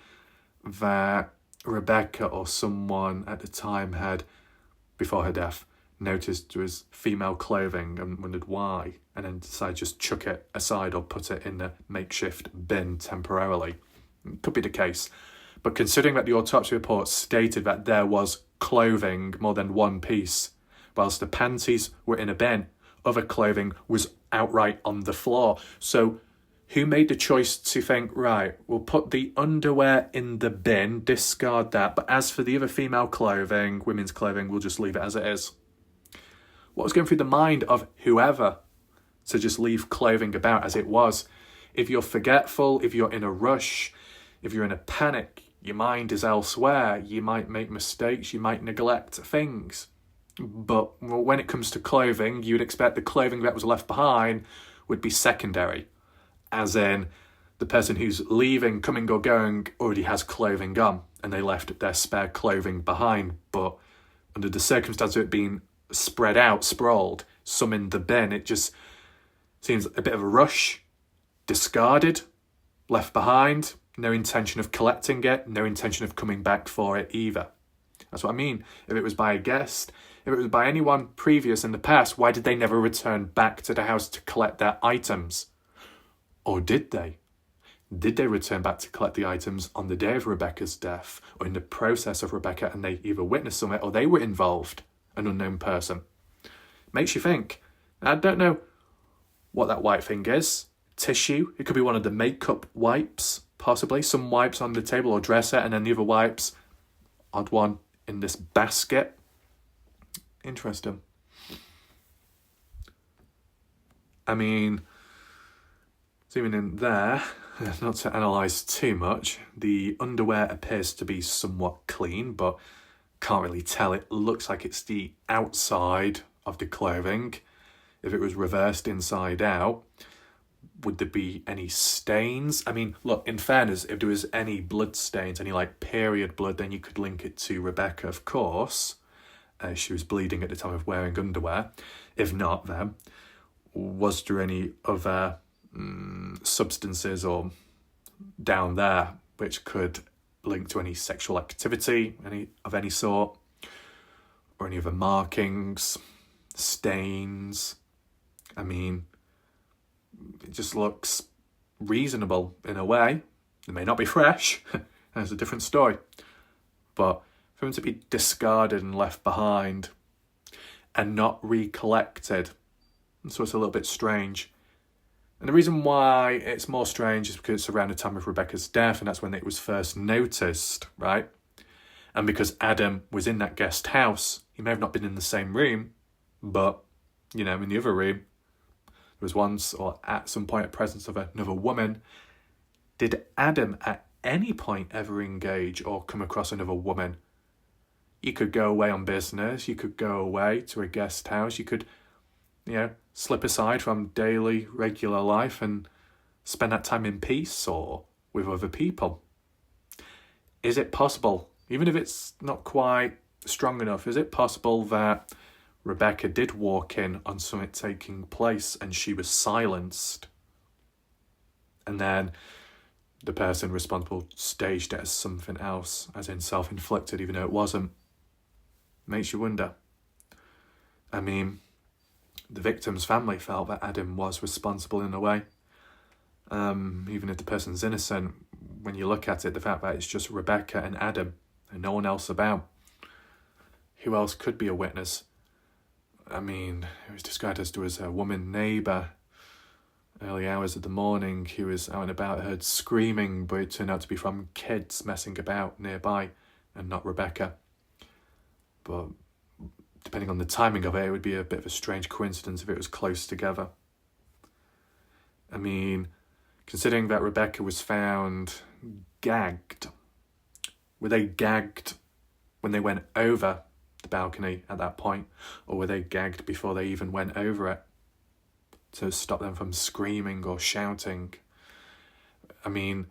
A: that Rebecca or someone at the time had, before her death, noticed there was female clothing and wondered why, and then decided just chuck it aside or put it in the makeshift bin temporarily? It could be the case. But considering that the autopsy report stated that there was clothing, more than one piece, whilst the panties were in a bin, other clothing was outright on the floor. So who made the choice to think, right, we'll put the underwear in the bin, discard that, but as for the other female clothing, women's clothing, we'll just leave it as it is? What was going through the mind of whoever to just leave clothing about as it was? If you're forgetful, if you're in a rush, if you're in a panic, your mind is elsewhere, you might make mistakes, you might neglect things. But when it comes to clothing, you'd expect the clothing that was left behind would be secondary. As in, the person who's leaving, coming or going, already has clothing on, and they left their spare clothing behind. But under the circumstance of it being spread out, sprawled, some in the bin, it just seems a bit of a rush, discarded, left behind, no intention of collecting it, no intention of coming back for it either. That's what I mean. If it was by a guest, If it was by anyone previous in the past, why did they never return back to the house to collect their items? Or did they? Did they return back to collect the items on the day of Rebecca's death, or in the process of Rebecca, and they either witnessed something or they were involved, an unknown person? Makes you think. I don't know what that white thing is. Tissue. It could be one of the makeup wipes, possibly. Some wipes on the table or dresser, and then the other wipes, odd one, in this basket. Interesting. I mean, zooming in there, not to analyse too much, the underwear appears to be somewhat clean, but can't really tell. It looks like it's the outside of the clothing. If it was reversed inside out, would there be any stains? I mean, look, in fairness, if there was any blood stains, any like period blood, then you could link it to Rebecca, of course. She was bleeding at the time of wearing underwear. If not, then, was there any other substances or down there which could link to any sexual activity of any sort, or any other markings, stains? I mean, it just looks reasonable in a way. It may not be fresh, that's a different story, but for them to be discarded and left behind and not recollected, so it's a little bit strange. And the reason why it's more strange is because it's around the time of Rebecca's death, and that's when it was first noticed, right? And because Adam was in that guest house, he may have not been in the same room, but, in the other room, there was once or at some point a presence of another woman. Did Adam at any point ever engage or come across another woman? You could go away on business, you could go away to a guest house, you could, slip aside from daily, regular life and spend that time in peace or with other people. Is it possible, even if it's not quite strong enough, is it possible that Rebecca did walk in on something taking place and she was silenced, and then the person responsible staged it as something else, as in self-inflicted, even though it wasn't? Makes you wonder. I mean, the victim's family felt that Adam was responsible in a way. Even if the person's innocent, when you look at it, the fact that it's just Rebecca and Adam and no one else about, who else could be a witness? I mean, it was described as there was a woman neighbour early hours of the morning who was out and about, heard screaming, but it turned out to be from kids messing about nearby and not Rebecca. But depending on the timing of it, it would be a bit of a strange coincidence if it was close together. I mean, considering that Rebecca was found gagged, were they gagged when they went over the balcony at that point, or were they gagged before they even went over it to stop them from screaming or shouting? I mean,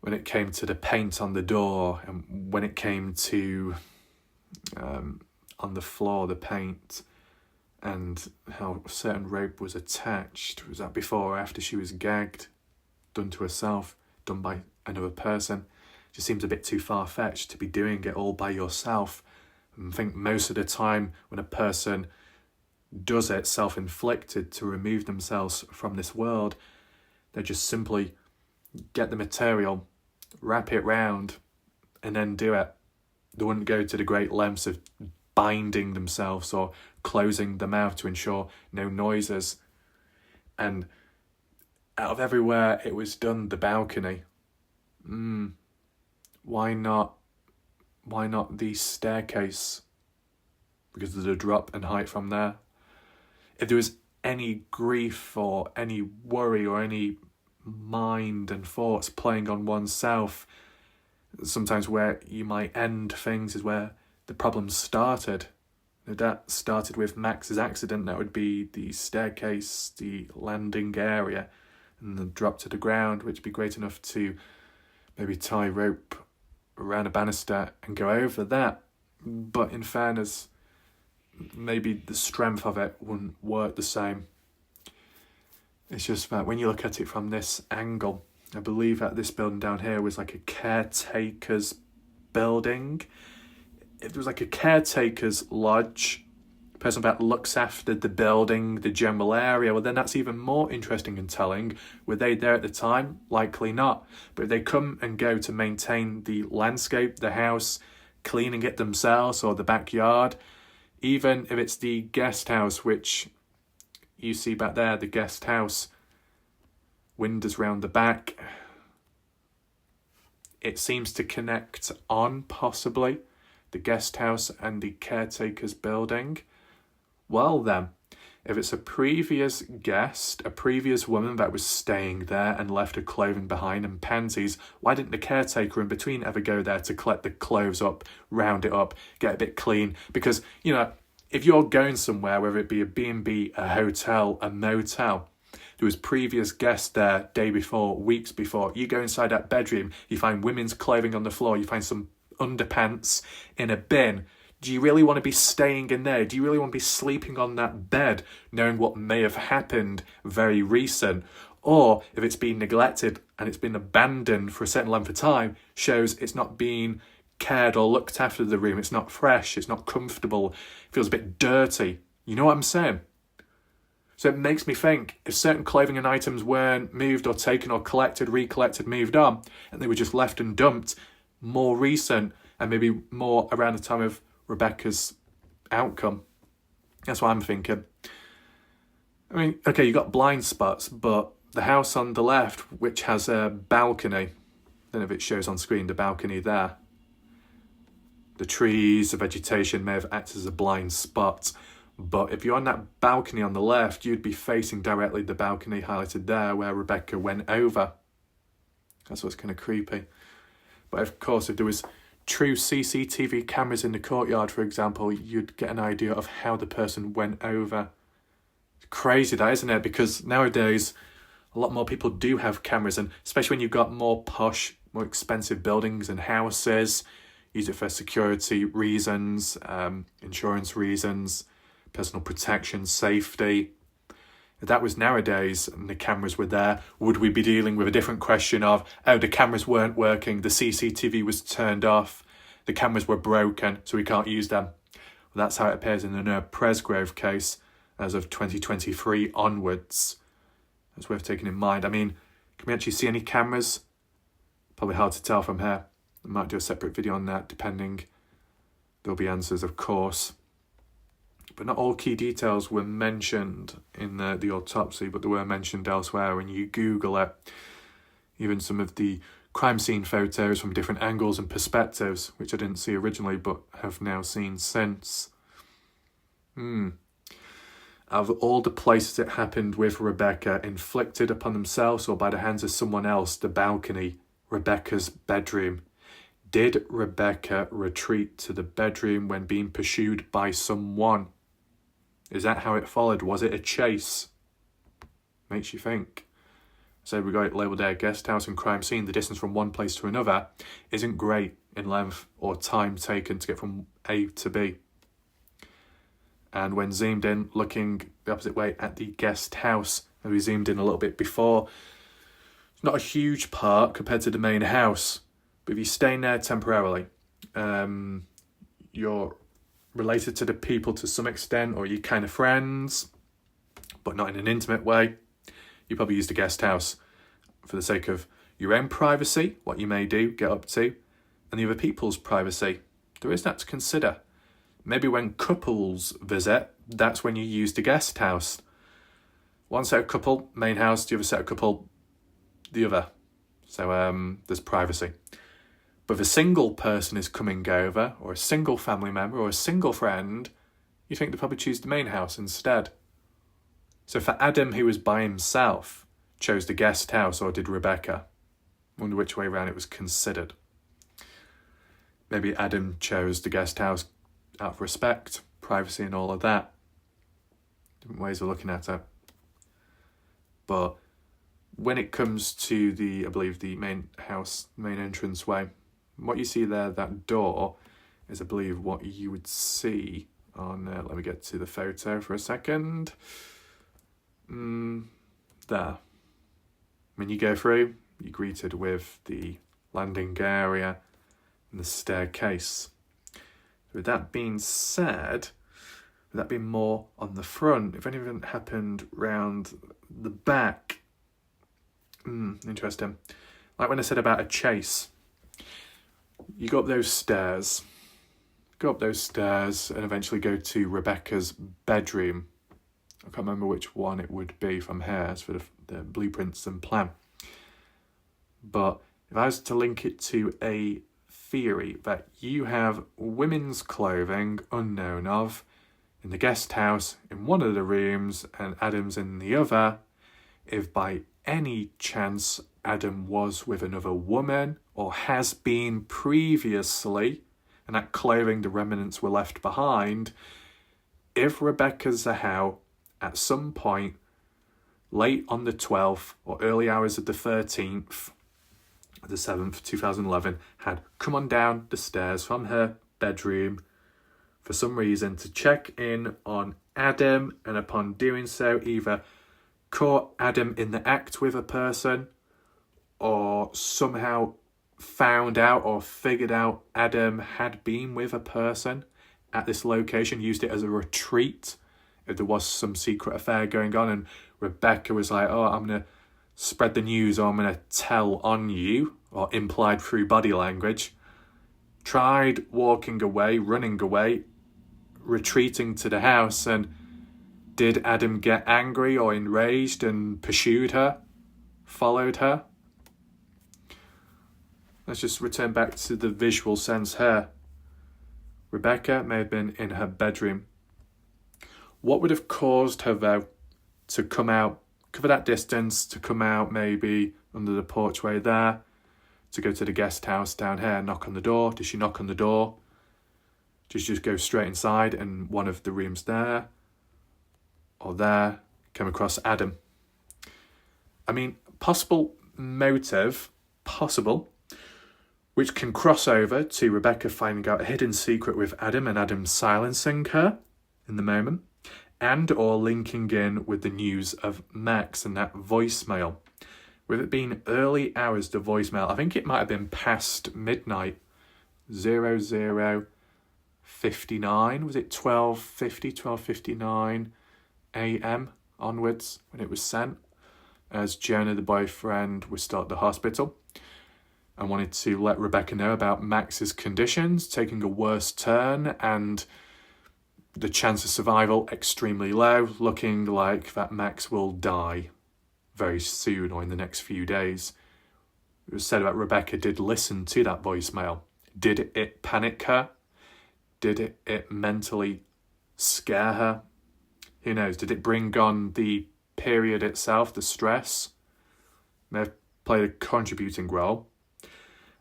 A: when it came to the paint on the door, and when it came to on the floor, the paint, and how a certain rope was attached, was that before or after she was gagged, done to herself, done by another person? It just seems a bit too far-fetched to be doing it all by yourself. And I think most of the time when a person does it self-inflicted to remove themselves from this world, they just simply get the material, wrap it round, and then do it. They wouldn't go to the great lengths of binding themselves or closing the mouth to ensure no noises. And out of everywhere it was done, the balcony. Why not the staircase? Because of the drop and height from there. If there was any grief or any worry or any mind and thoughts playing on oneself, sometimes where you might end things is where the problem started. If that started with Max's accident, that would be the staircase, the landing area, and the drop to the ground, which would be great enough to maybe tie rope around a banister and go over that. But in fairness, maybe the strength of it wouldn't work the same. It's just that when you look at it from this angle, I believe that this building down here was like a caretaker's building. if there was like a caretaker's lodge, the person that looks after the building, the general area, well then that's even more interesting and telling. Were they there at the time? Likely not. But if they come and go to maintain the landscape, the house, cleaning it themselves or the backyard, even if it's the guest house, which you see back there, the guest house, windows round the back, it seems to connect on, possibly, the guest house and the caretaker's building. Well then, if it's a previous guest, a previous woman that was staying there and left her clothing behind and panties, why didn't the caretaker in between ever go there to collect the clothes up, round it up, get a bit clean? Because, you know, if you're going somewhere, whether it be a B&B, a hotel, a motel, there was previous guests there day before, weeks before. You go inside that bedroom, you find women's clothing on the floor, you find some underpants in a bin. Do you really want to be staying in there? Do you really want to be sleeping on that bed, knowing what may have happened very recent? Or if it's been neglected and it's been abandoned for a certain length of time, shows it's not being cared or looked after the room. It's not fresh, it's not comfortable, it feels a bit dirty. You know what I'm saying? So it makes me think, if certain clothing and items weren't moved or taken or collected, recollected, moved on, and they were just left and dumped, more recent, and maybe more around the time of Rebecca's outcome. That's what I'm thinking. I mean, okay, you got blind spots, but the house on the left, which has a balcony, I don't know if it shows on screen, the balcony there. The trees, the vegetation may have acted as a blind spot. But if you're on that balcony on the left, you'd be facing directly the balcony highlighted there where Rebecca went over. That's what's kind of creepy. But of course, if there was true CCTV cameras in the courtyard, for example, you'd get an idea of how the person went over. It's crazy that, isn't it? Because nowadays, a lot more people do have cameras, and especially when you've got more posh, more expensive buildings and houses, use it for security reasons, insurance reasons, personal protection, safety. If that was nowadays and the cameras were there, would we be dealing with a different question of, oh, the cameras weren't working, the CCTV was turned off, the cameras were broken, so we can't use them. Well, that's how it appears in the Presgrove case as of 2023 onwards. That's worth taking in mind. I mean, can we actually see any cameras? Probably hard to tell from here. I might do a separate video on that, depending. There'll be answers, of course. But not all key details were mentioned in the autopsy, but they were mentioned elsewhere when you Google it. Even some of the crime scene photos from different angles and perspectives, which I didn't see originally, but have now seen since. Out of all the places it happened with Rebecca, inflicted upon themselves or by the hands of someone else, the balcony, Rebecca's bedroom. Did Rebecca retreat to the bedroom when being pursued by someone? Is that how it followed? Was it a chase? Makes you think. So we got it labelled there, guest house and crime scene. The distance from one place to another isn't great in length or time taken to get from A to B. And when zoomed in, looking the opposite way at the guest house, as we zoomed in a little bit before, it's not a huge part compared to the main house. But if you're staying there temporarily, you're related to the people to some extent, or you're kind of friends, but not in an intimate way, you probably use the guest house for the sake of your own privacy, what you may do, get up to, and the other people's privacy. There is that to consider. Maybe when couples visit, that's when you use the guest house. One set of couple, main house, the other set of couple, the other. So there's privacy. But if a single person is coming over, or a single family member, or a single friend, you think they'd probably choose the main house instead. So for Adam, who was by himself, chose the guest house, or did Rebecca? I wonder which way around it was considered. Maybe Adam chose the guest house out of respect, privacy and all of that. Different ways of looking at it. But when it comes to the, I believe, the main house, main entranceway, what you see there, that door, is, I believe, what you would see on, let me get to the photo for a second. There. When you go through, you're greeted with the landing area and the staircase. With that being said, with that being more on the front, if anything happened round the back, interesting. Like when I said about a chase, you go up those stairs and eventually go to Rebecca's bedroom. I can't remember which one it would be from here as for the blueprints and plan. But if I was to link it to a theory that you have women's clothing unknown of in the guest house in one of the rooms and Adam's in the other, if by any chance Adam was with another woman or has been previously, and that clothing, the remnants were left behind, if Rebecca Zahau at some point late on the 12th or early hours of the 13th, the 7th, 2011, had come on down the stairs from her bedroom for some reason to check in on Adam, and upon doing so either caught Adam in the act with a person or somehow found out or figured out Adam had been with a person at this location, used it as a retreat if there was some secret affair going on, and Rebecca was like, oh, I'm going to spread the news, or I'm going to tell on you, or implied through body language, tried walking away, running away, retreating to the house, and did Adam get angry or enraged and pursued her, followed her? Let's just return back to the visual sense here. Rebecca may have been in her bedroom. What would have caused her, though, to come out, cover that distance, to come out maybe under the porchway there, to go to the guest house down here, knock on the door? Did she knock on the door? Did she just go straight inside and one of the rooms there or there came across Adam? I mean, possible motive, possible, which can cross over to Rebecca finding out a hidden secret with Adam and Adam silencing her in the moment, and or linking in with the news of Max and that voicemail. With it being early hours, the voicemail, I think it might have been past midnight, 00:59, was it 12:59 a.m. onwards when it was sent, as Jonah, the boyfriend, was still at the hospital and wanted to let Rebecca know about Max's conditions taking a worse turn and the chance of survival extremely low, looking like that Max will die very soon or in the next few days. It was said that Rebecca did listen to that voicemail. Did it panic her? Did it mentally scare her? Who knows? Did it bring on the period itself, the stress? May have played a contributing role.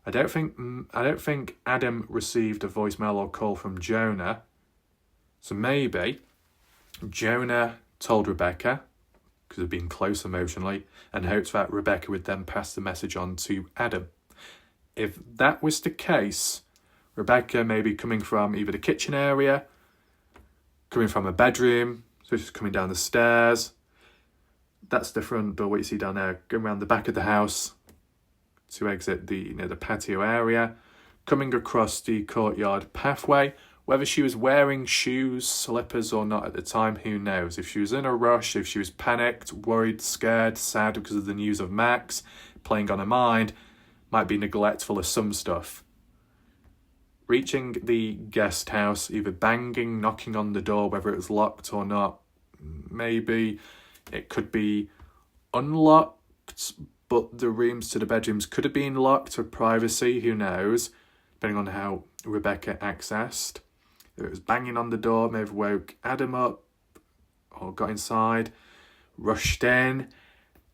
A: I don't think Adam received a voicemail or call from Jonah. So maybe Jonah told Rebecca, because they've been close emotionally, and hoped that Rebecca would then pass the message on to Adam. If that was the case, Rebecca may be coming from either the kitchen area, coming from a bedroom, so she's coming down the stairs. That's the front door, what you see down there, going around the back of the house to exit the patio area, coming across the courtyard pathway. Whether she was wearing shoes, slippers or not at the time, who knows? If she was in a rush, if she was panicked, worried, scared, sad because of the news of Max playing on her mind, might be neglectful of some stuff. Reaching the guest house, either banging, knocking on the door, whether it was locked or not, maybe it could be unlocked, but the rooms to the bedrooms could have been locked for privacy, who knows, depending on how Rebecca accessed. If it was banging on the door, may have woke Adam up or got inside, rushed in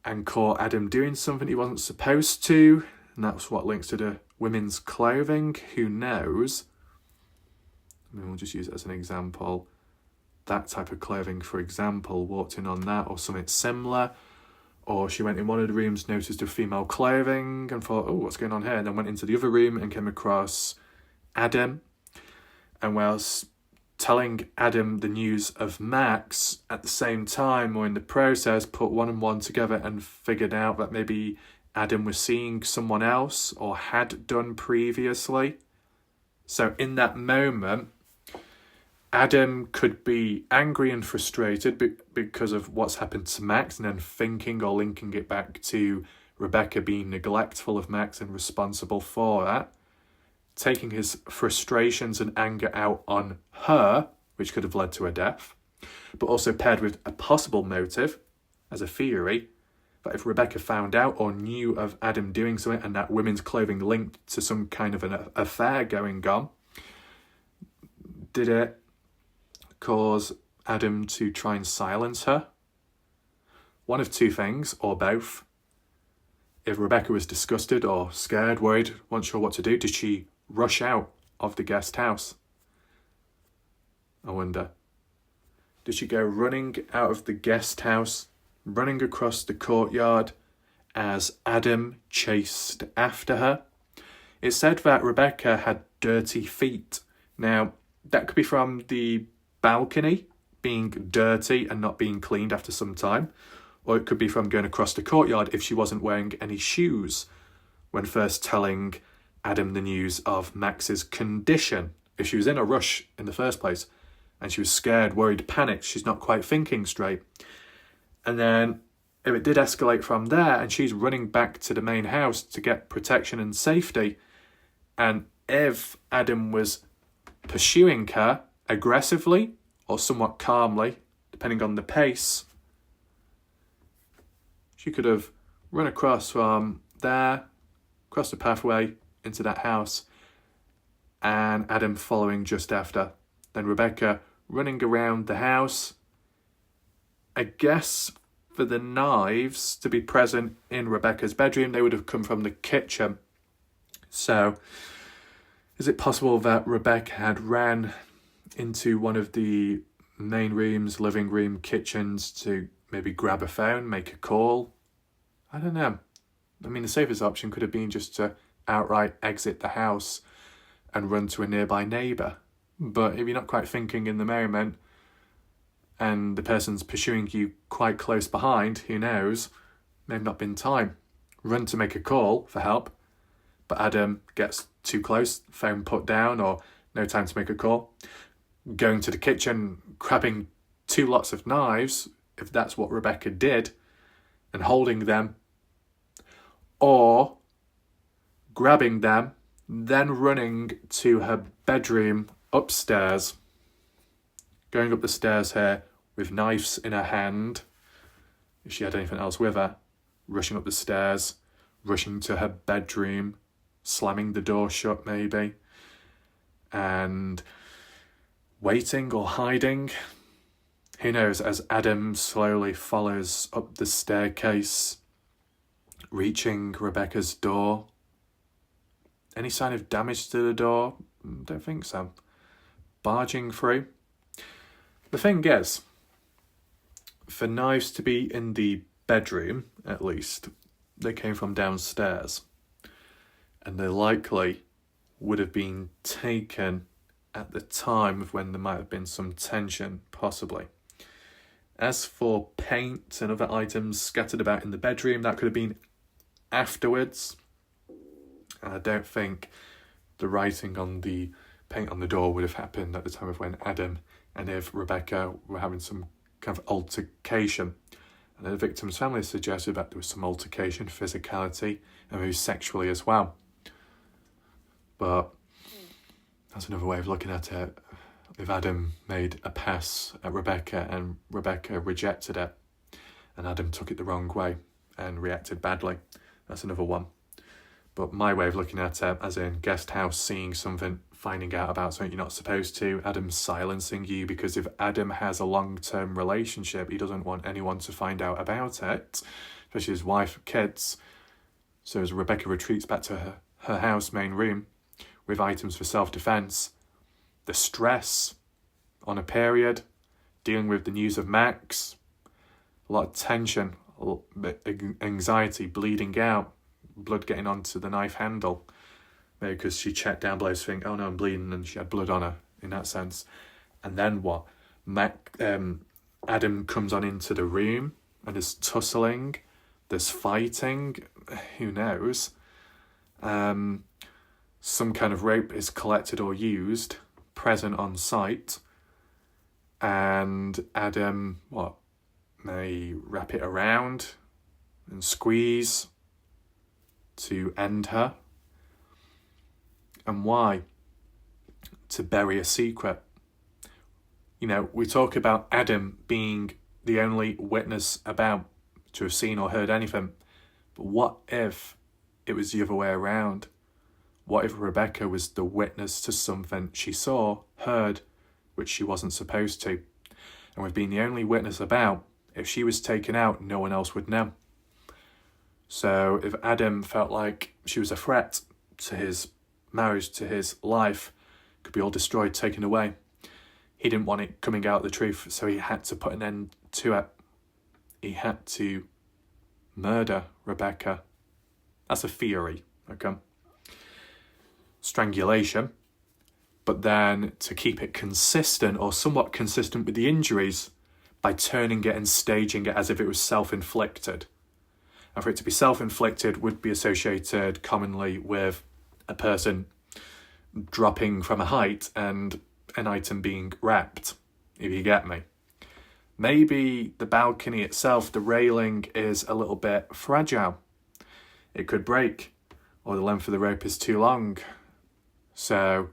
A: and caught Adam doing something he wasn't supposed to, and that's what links to the women's clothing, who knows. I mean, we'll just use it as an example. That type of clothing, for example, walked in on that or something similar, or she went in one of the rooms, noticed a female clothing and thought, oh, what's going on here? And then went into the other room and came across Adam. And whilst telling Adam the news of Max, at the same time or in the process, put one and one together and figured out that maybe Adam was seeing someone else or had done previously. So in that moment, Adam could be angry and frustrated because of what's happened to Max, and then thinking or linking it back to Rebecca being neglectful of Max and responsible for that, taking his frustrations and anger out on her, which could have led to her death, but also paired with a possible motive as a theory that if Rebecca found out or knew of Adam doing something and that women's clothing linked to some kind of an affair going on, did it cause Adam to try and silence her? One of two things, or both. If Rebecca was disgusted or scared, worried, wasn't sure what to do, did she rush out of the guest house? I wonder. Did she go running out of the guest house, running across the courtyard as Adam chased after her? It said that Rebecca had dirty feet. Now, that could be from the balcony being dirty and not being cleaned after some time, or it could be from going across the courtyard if she wasn't wearing any shoes when first telling Adam the news of Max's condition. If she was in a rush in the first place and she was scared, worried, panicked, she's not quite thinking straight. And then if it did escalate from there and she's running back to the main house to get protection and safety, and if Adam was pursuing her aggressively or somewhat calmly, depending on the pace, she could have run across from there, across the pathway into that house, and Adam following just after. Then Rebecca running around the house. I guess for the knives to be present in Rebecca's bedroom, they would have come from the kitchen. So, is it possible that Rebecca had ran into one of the main rooms, living room, kitchens to maybe grab a phone, make a call? I don't know. I mean, the safest option could have been just to outright exit the house and run to a nearby neighbour. But if you're not quite thinking in the moment and the person's pursuing you quite close behind, who knows, may have not been time. Run to make a call for help, but Adam gets too close, phone put down, or no time to make a call. Going to the kitchen, grabbing 2 lots of knives, if that's what Rebecca did, and holding them, or grabbing them, then running to her bedroom upstairs, going up the stairs here with knives in her hand, if she had anything else with her, rushing up the stairs, rushing to her bedroom, slamming the door shut maybe, and waiting or hiding. Who knows, as Adam slowly follows up the staircase, reaching Rebecca's door. Any sign of damage to the door? Don't think so. Barging through. The thing is, for knives to be in the bedroom, at least, they came from downstairs. And they likely would have been taken at the time of when there might have been some tension, possibly. As for paint and other items scattered about in the bedroom, that could have been afterwards. And I don't think the writing on the paint on the door would have happened at the time of when Adam and if Rebecca were having some kind of altercation. And the victim's family suggested that there was some altercation, physicality, and maybe sexually as well. But that's another way of looking at it. If Adam made a pass at Rebecca and Rebecca rejected it, and Adam took it the wrong way and reacted badly, that's another one. But my way of looking at it, as in guest house, seeing something, finding out about something you're not supposed to, Adam silencing you, because if Adam has a long-term relationship, he doesn't want anyone to find out about it, especially his wife and kids. So as Rebecca retreats back to her house main room with items for self-defense, the stress on a period, dealing with the news of Max, a lot of tension, anxiety, bleeding out, blood getting onto the knife handle, maybe because she checked down below to think, oh no, I'm bleeding, and she had blood on her in that sense. And then what? Adam comes on into the room and is tussling, there's fighting, who knows. Some kind of rope is collected or used, present on site, and Adam, may wrap it around and squeeze to end her. And why? To bury a secret. We talk about Adam being the only witness about to have seen or heard anything. But what if it was the other way around? What if Rebecca was the witness to something she saw, heard, which she wasn't supposed to? And with being the only witness about, if she was taken out, no one else would know. So if Adam felt like she was a threat to his marriage, to his life, could be all destroyed, taken away, he didn't want it coming out the truth, so he had to put an end to it. He had to murder Rebecca. That's a theory, okay? Strangulation. But then to keep it consistent or somewhat consistent with the injuries, by turning it and staging it as if it was self-inflicted. And for it to be self-inflicted would be associated commonly with a person dropping from a height and an item being wrapped, if you get me. Maybe the balcony itself, the railing, is a little bit fragile. It could break, or the length of the rope is too long. So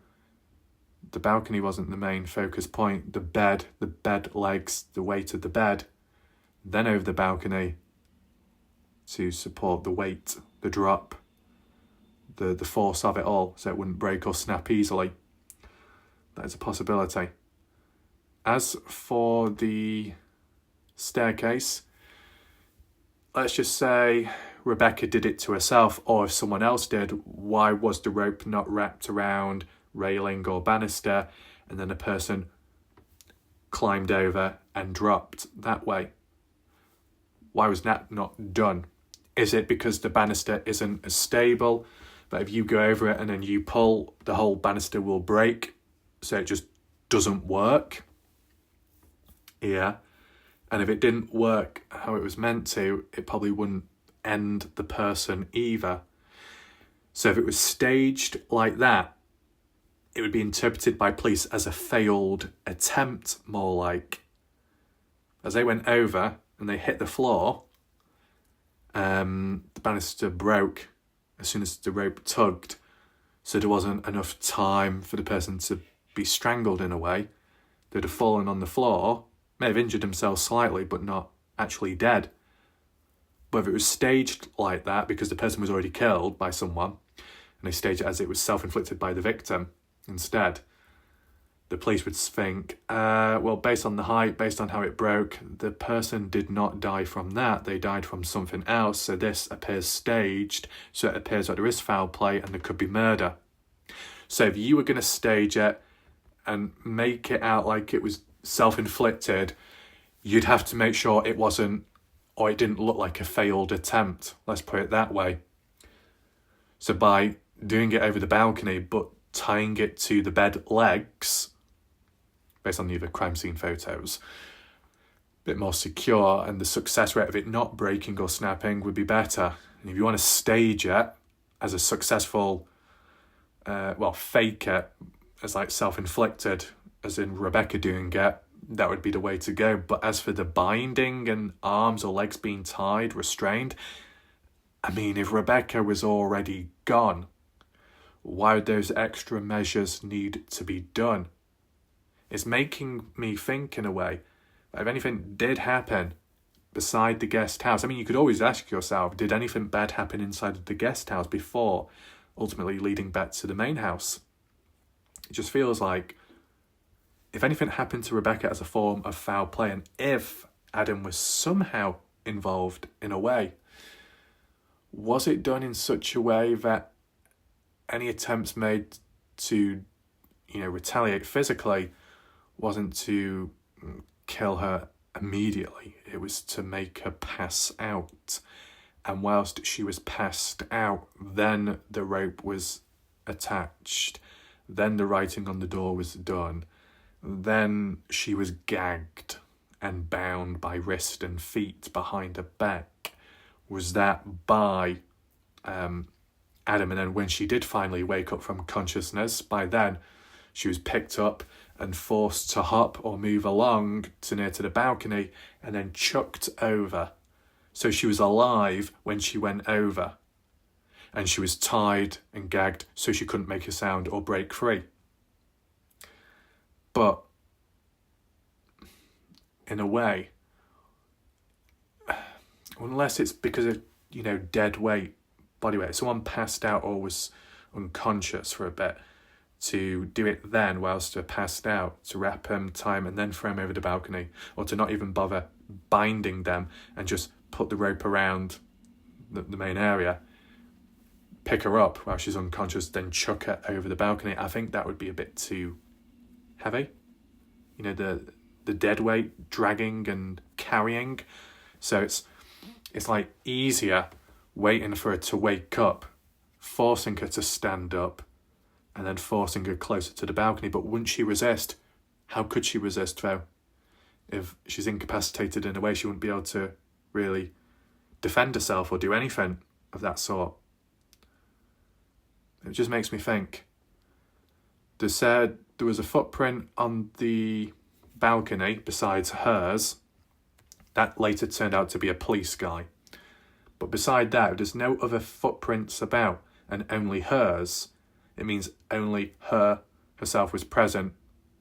A: the balcony wasn't the main focus point. The bed legs, the weight of the bed, then over the balcony to support the weight, the drop, the force of it all, so it wouldn't break or snap easily. That is a possibility. As for the staircase, let's just say Rebecca did it to herself, or if someone else did, why was the rope not wrapped around railing or banister and then a person climbed over and dropped that way? Why was that not done? Is it because the banister isn't as stable, but if you go over it and then you pull, the whole banister will break, so it just doesn't work? Yeah. And if it didn't work how it was meant to, it probably wouldn't end the person either. So if it was staged like that, it would be interpreted by police as a failed attempt, more like. As they went over and they hit the floor, the banister broke as soon as the rope tugged, so there wasn't enough time for the person to be strangled in a way. They'd have fallen on the floor, may have injured themselves slightly, but not actually dead. But if it was staged like that, because the person was already killed by someone, and they staged it as it was self-inflicted by the victim instead, the police would think, based on the height, based on how it broke, the person did not die from that. They died from something else. So this appears staged. So it appears that there is foul play and there could be murder. So if you were going to stage it and make it out like it was self-inflicted, you'd have to make sure it wasn't, or it didn't look like a failed attempt. Let's put it that way. So by doing it over the balcony, but tying it to the bed legs, based on the other crime scene photos, a bit more secure, and the success rate of it not breaking or snapping would be better. And if you want to stage it as a successful, fake it as like self-inflicted, as in Rebecca doing it, that would be the way to go. But as for the binding and arms or legs being tied, restrained, I mean, if Rebecca was already gone, why would those extra measures need to be done? It's making me think in a way that if anything did happen beside the guest house, I mean, you could always ask yourself, did anything bad happen inside of the guest house before ultimately leading back to the main house? It just feels like if anything happened to Rebecca as a form of foul play, and if Adam was somehow involved in a way, was it done in such a way that any attempts made to, retaliate physically wasn't to kill her immediately? It was to make her pass out. And whilst she was passed out, then the rope was attached. Then the writing on the door was done. Then she was gagged and bound by wrist and feet behind her back. Was that by Adam? And then when she did finally wake up from consciousness, by then she was picked up and forced to hop or move along to near to the balcony and then chucked over. So she was alive when she went over, and she was tied and gagged so she couldn't make a sound or break free. But in a way, unless it's because of, dead weight, body weight, someone passed out or was unconscious for a bit, to do it then whilst they're passed out, to wrap them, tie them, and then throw them over the balcony, or to not even bother binding them and just put the rope around the main area, pick her up while she's unconscious, then chuck her over the balcony. I think that would be a bit too heavy. The dead weight dragging and carrying. So it's like easier waiting for her to wake up, forcing her to stand up, and then forcing her closer to the balcony. But wouldn't she resist? How could she resist, though? If she's incapacitated in a way, she wouldn't be able to really defend herself or do anything of that sort. It just makes me think. They said there was a footprint on the balcony besides hers. That later turned out to be a police guy. But beside that, there's no other footprints about, and only hers. It means only herself was present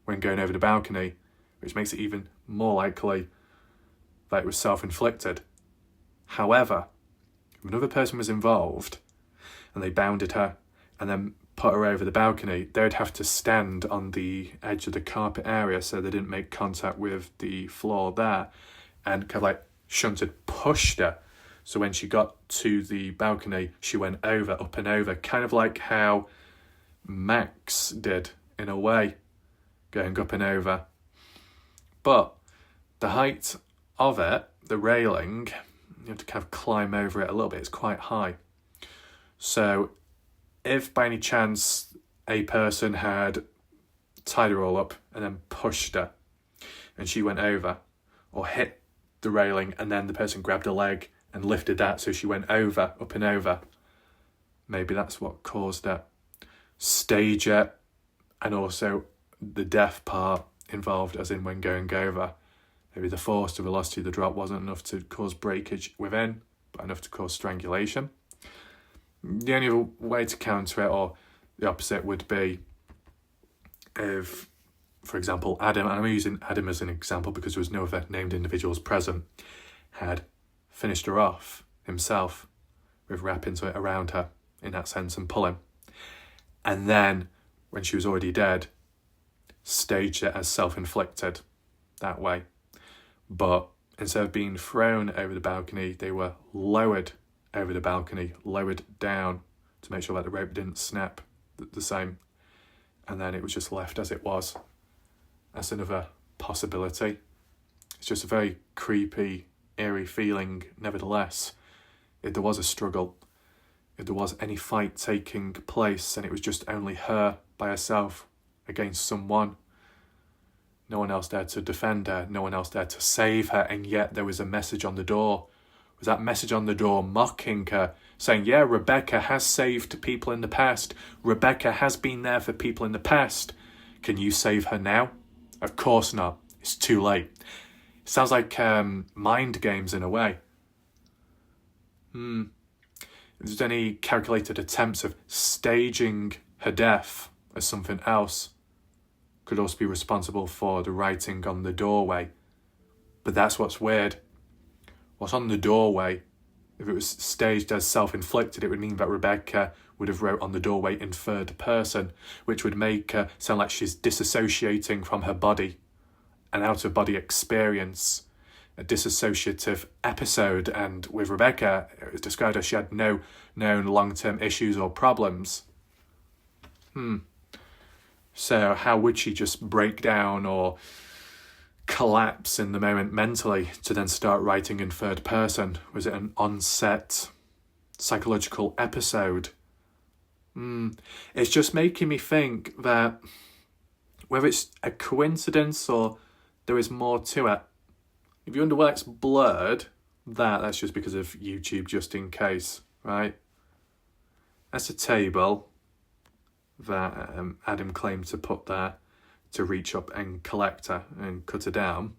A: when going over the balcony, which makes it even more likely that it was self-inflicted. However, if another person was involved and they bounded her and then put her over the balcony, they would have to stand on the edge of the carpet area so they didn't make contact with the floor there, and kind of like pushed her. So when she got to the balcony, she went up and over, kind of like how Max did in a way, going up and over. But the height of it, the railing, you have to kind of climb over it a little bit. It's quite high. So if by any chance a person had tied her all up and then pushed her and she went over, or hit the railing and then the person grabbed her leg and lifted that so she went up and over, maybe that's what caused it. Stage it, and also the death part involved, as in when going over. Maybe the force, the velocity of the drop wasn't enough to cause breakage within, but enough to cause strangulation. The only other way to counter it, or the opposite, would be if, for example, Adam, and I'm using Adam as an example because there was no other named individuals present, had finished her off himself with wrapping it around her in that sense and pulling. And then, when she was already dead, staged it as self-inflicted that way. But instead of being thrown over the balcony, they were lowered over the balcony, lowered down to make sure that the rope didn't snap the same. And then it was just left as it was. That's another possibility. It's just a very creepy, eerie feeling, nevertheless. If there was a struggle, if there was any fight taking place and it was just only her by herself against someone, no one else there to defend her, no one else there to save her, and yet there was a message on the door. Was that message on the door mocking her, saying, yeah, Rebecca has saved people in the past. Rebecca has been there for people in the past. Can you save her now? Of course not. It's too late. It sounds like mind games in a way. If there's any calculated attempts of staging her death as something else, could also be responsible for the writing on the doorway. But that's what's weird. What's on the doorway, if it was staged as self-inflicted, it would mean that Rebecca would have wrote on the doorway in third person, which would make her sound like she's disassociating from her body, an out-of-body experience, a dissociative episode. And with Rebecca, it was described as she had no known long-term issues or problems. So how would she just break down or collapse in the moment mentally to then start writing in third person? Was it an on-set psychological episode? It's just making me think that whether it's a coincidence or there is more to it. If you wonder why it's blurred, that's just because of YouTube, just in case, right? That's a table that Adam claimed to put there to reach up and collect her and cut her down.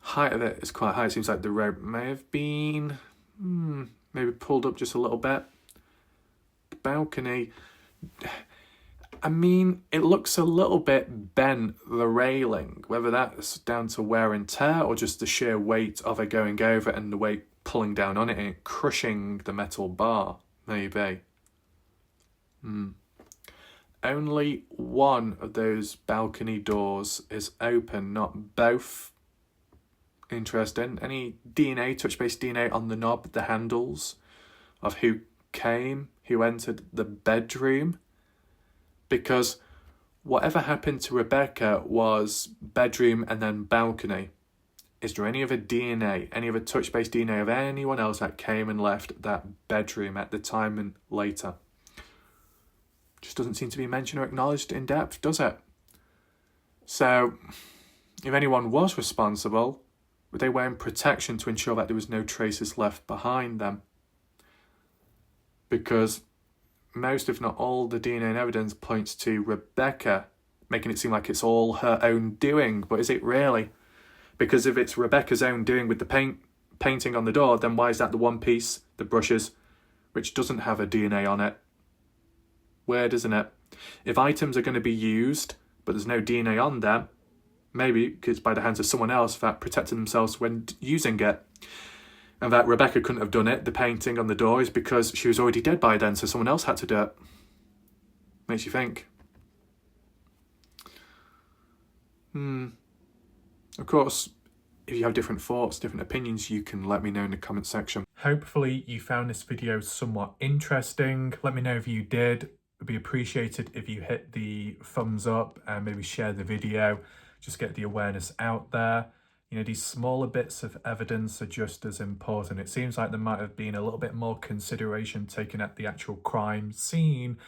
A: Height of it is quite high. It seems like the rope may have been maybe pulled up just a little bit. The balcony, I mean, it looks a little bit bent, the railing, whether that's down to wear and tear or just the sheer weight of it going over and the weight pulling down on it and crushing the metal bar, maybe. Only one of those balcony doors is open, not both. Interesting. Any DNA, touch-based DNA on the knob, the handles of who entered the bedroom? Because whatever happened to Rebecca was bedroom and then balcony. Is there any other DNA, any other touch-based DNA of anyone else that came and left that bedroom at the time and later? Just doesn't seem to be mentioned or acknowledged in depth, does it? So, if anyone was responsible, were they wearing protection to ensure that there was no traces left behind them? Because most, if not all, the DNA and evidence points to Rebecca, making it seem like it's all her own doing. But is it really? Because if it's Rebecca's own doing with the painting on the door, then why is that the one piece, the brushes, which doesn't have a DNA on it? Weird, isn't it? If items are going to be used, but there's no DNA on them, maybe it's by the hands of someone else that protected themselves when using it. And that Rebecca couldn't have done it, the painting on the door, is because she was already dead by then, so someone else had to do it. Makes you think. Of course, if you have different thoughts, different opinions, you can let me know in the comment section. Hopefully you found this video somewhat interesting. Let me know if you did. It would be appreciated if you hit the thumbs up and maybe share the video. Just get the awareness out there. You know, these smaller bits of evidence are just as important. It seems like there might have been a little bit more consideration taken at the actual crime scene,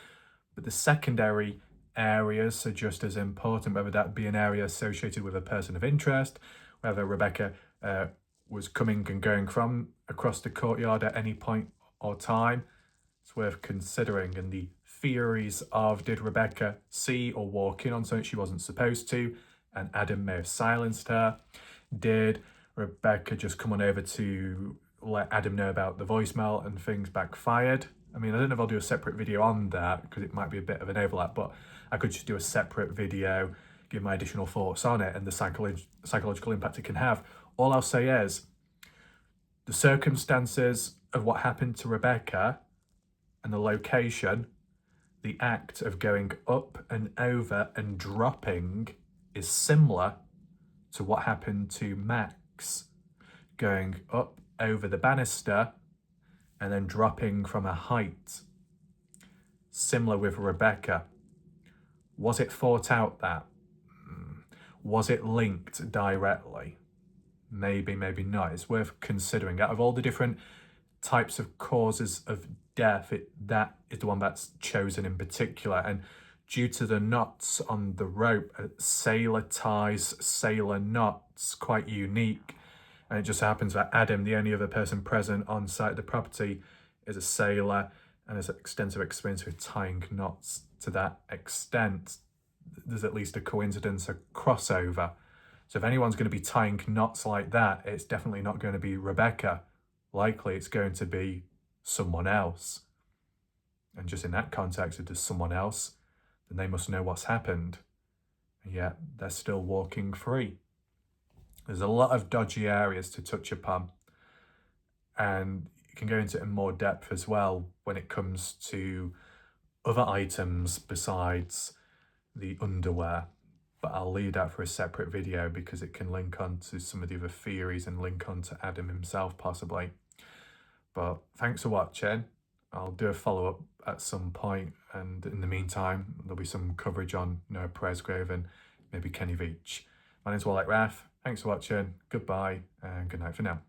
A: but the secondary areas are just as important, whether that be an area associated with a person of interest, whether Rebecca was coming and going from across the courtyard at any point or time. It's worth considering. And the theories of, did Rebecca see or walk in on something she wasn't supposed to, and Adam may have silenced her? Did Rebecca just come on over to let Adam know about the voicemail and things backfired? I mean, I don't know if I'll do a separate video on that because it might be a bit of an overlap, but I could just do a separate video, give my additional thoughts on it and the psychological impact it can have. All I'll say is the circumstances of what happened to Rebecca and the location, the act of going up and over and dropping is similar to what happened to Max, going up over the banister and then dropping from a height. Similar with Rebecca. Was it thought out that? Was it linked directly? Maybe, maybe not. It's worth considering. Out of all the different types of causes of death, that is the one that's chosen in particular. And due to the knots on the rope, sailor ties, sailor knots, quite unique. And it just happens that Adam, the only other person present on site of the property, is a sailor and has extensive experience with tying knots to that extent. There's at least a coincidence, a crossover. So if anyone's going to be tying knots like that, it's definitely not going to be Rebecca. Likely it's going to be someone else. And just in that context, if there's someone else, then they must know what's happened. And yet they're still walking free. There's a lot of dodgy areas to touch upon. And you can go into it in more depth as well when it comes to other items besides the underwear. But I'll leave that for a separate video because it can link on to some of the other theories and link on to Adam himself possibly. But thanks for watching. I'll do a follow-up at some point, and in the meantime there'll be some coverage on Noah Presgrave and maybe Kenny Veach. My name's Wallach Rath. Thanks for watching, goodbye and good night for now.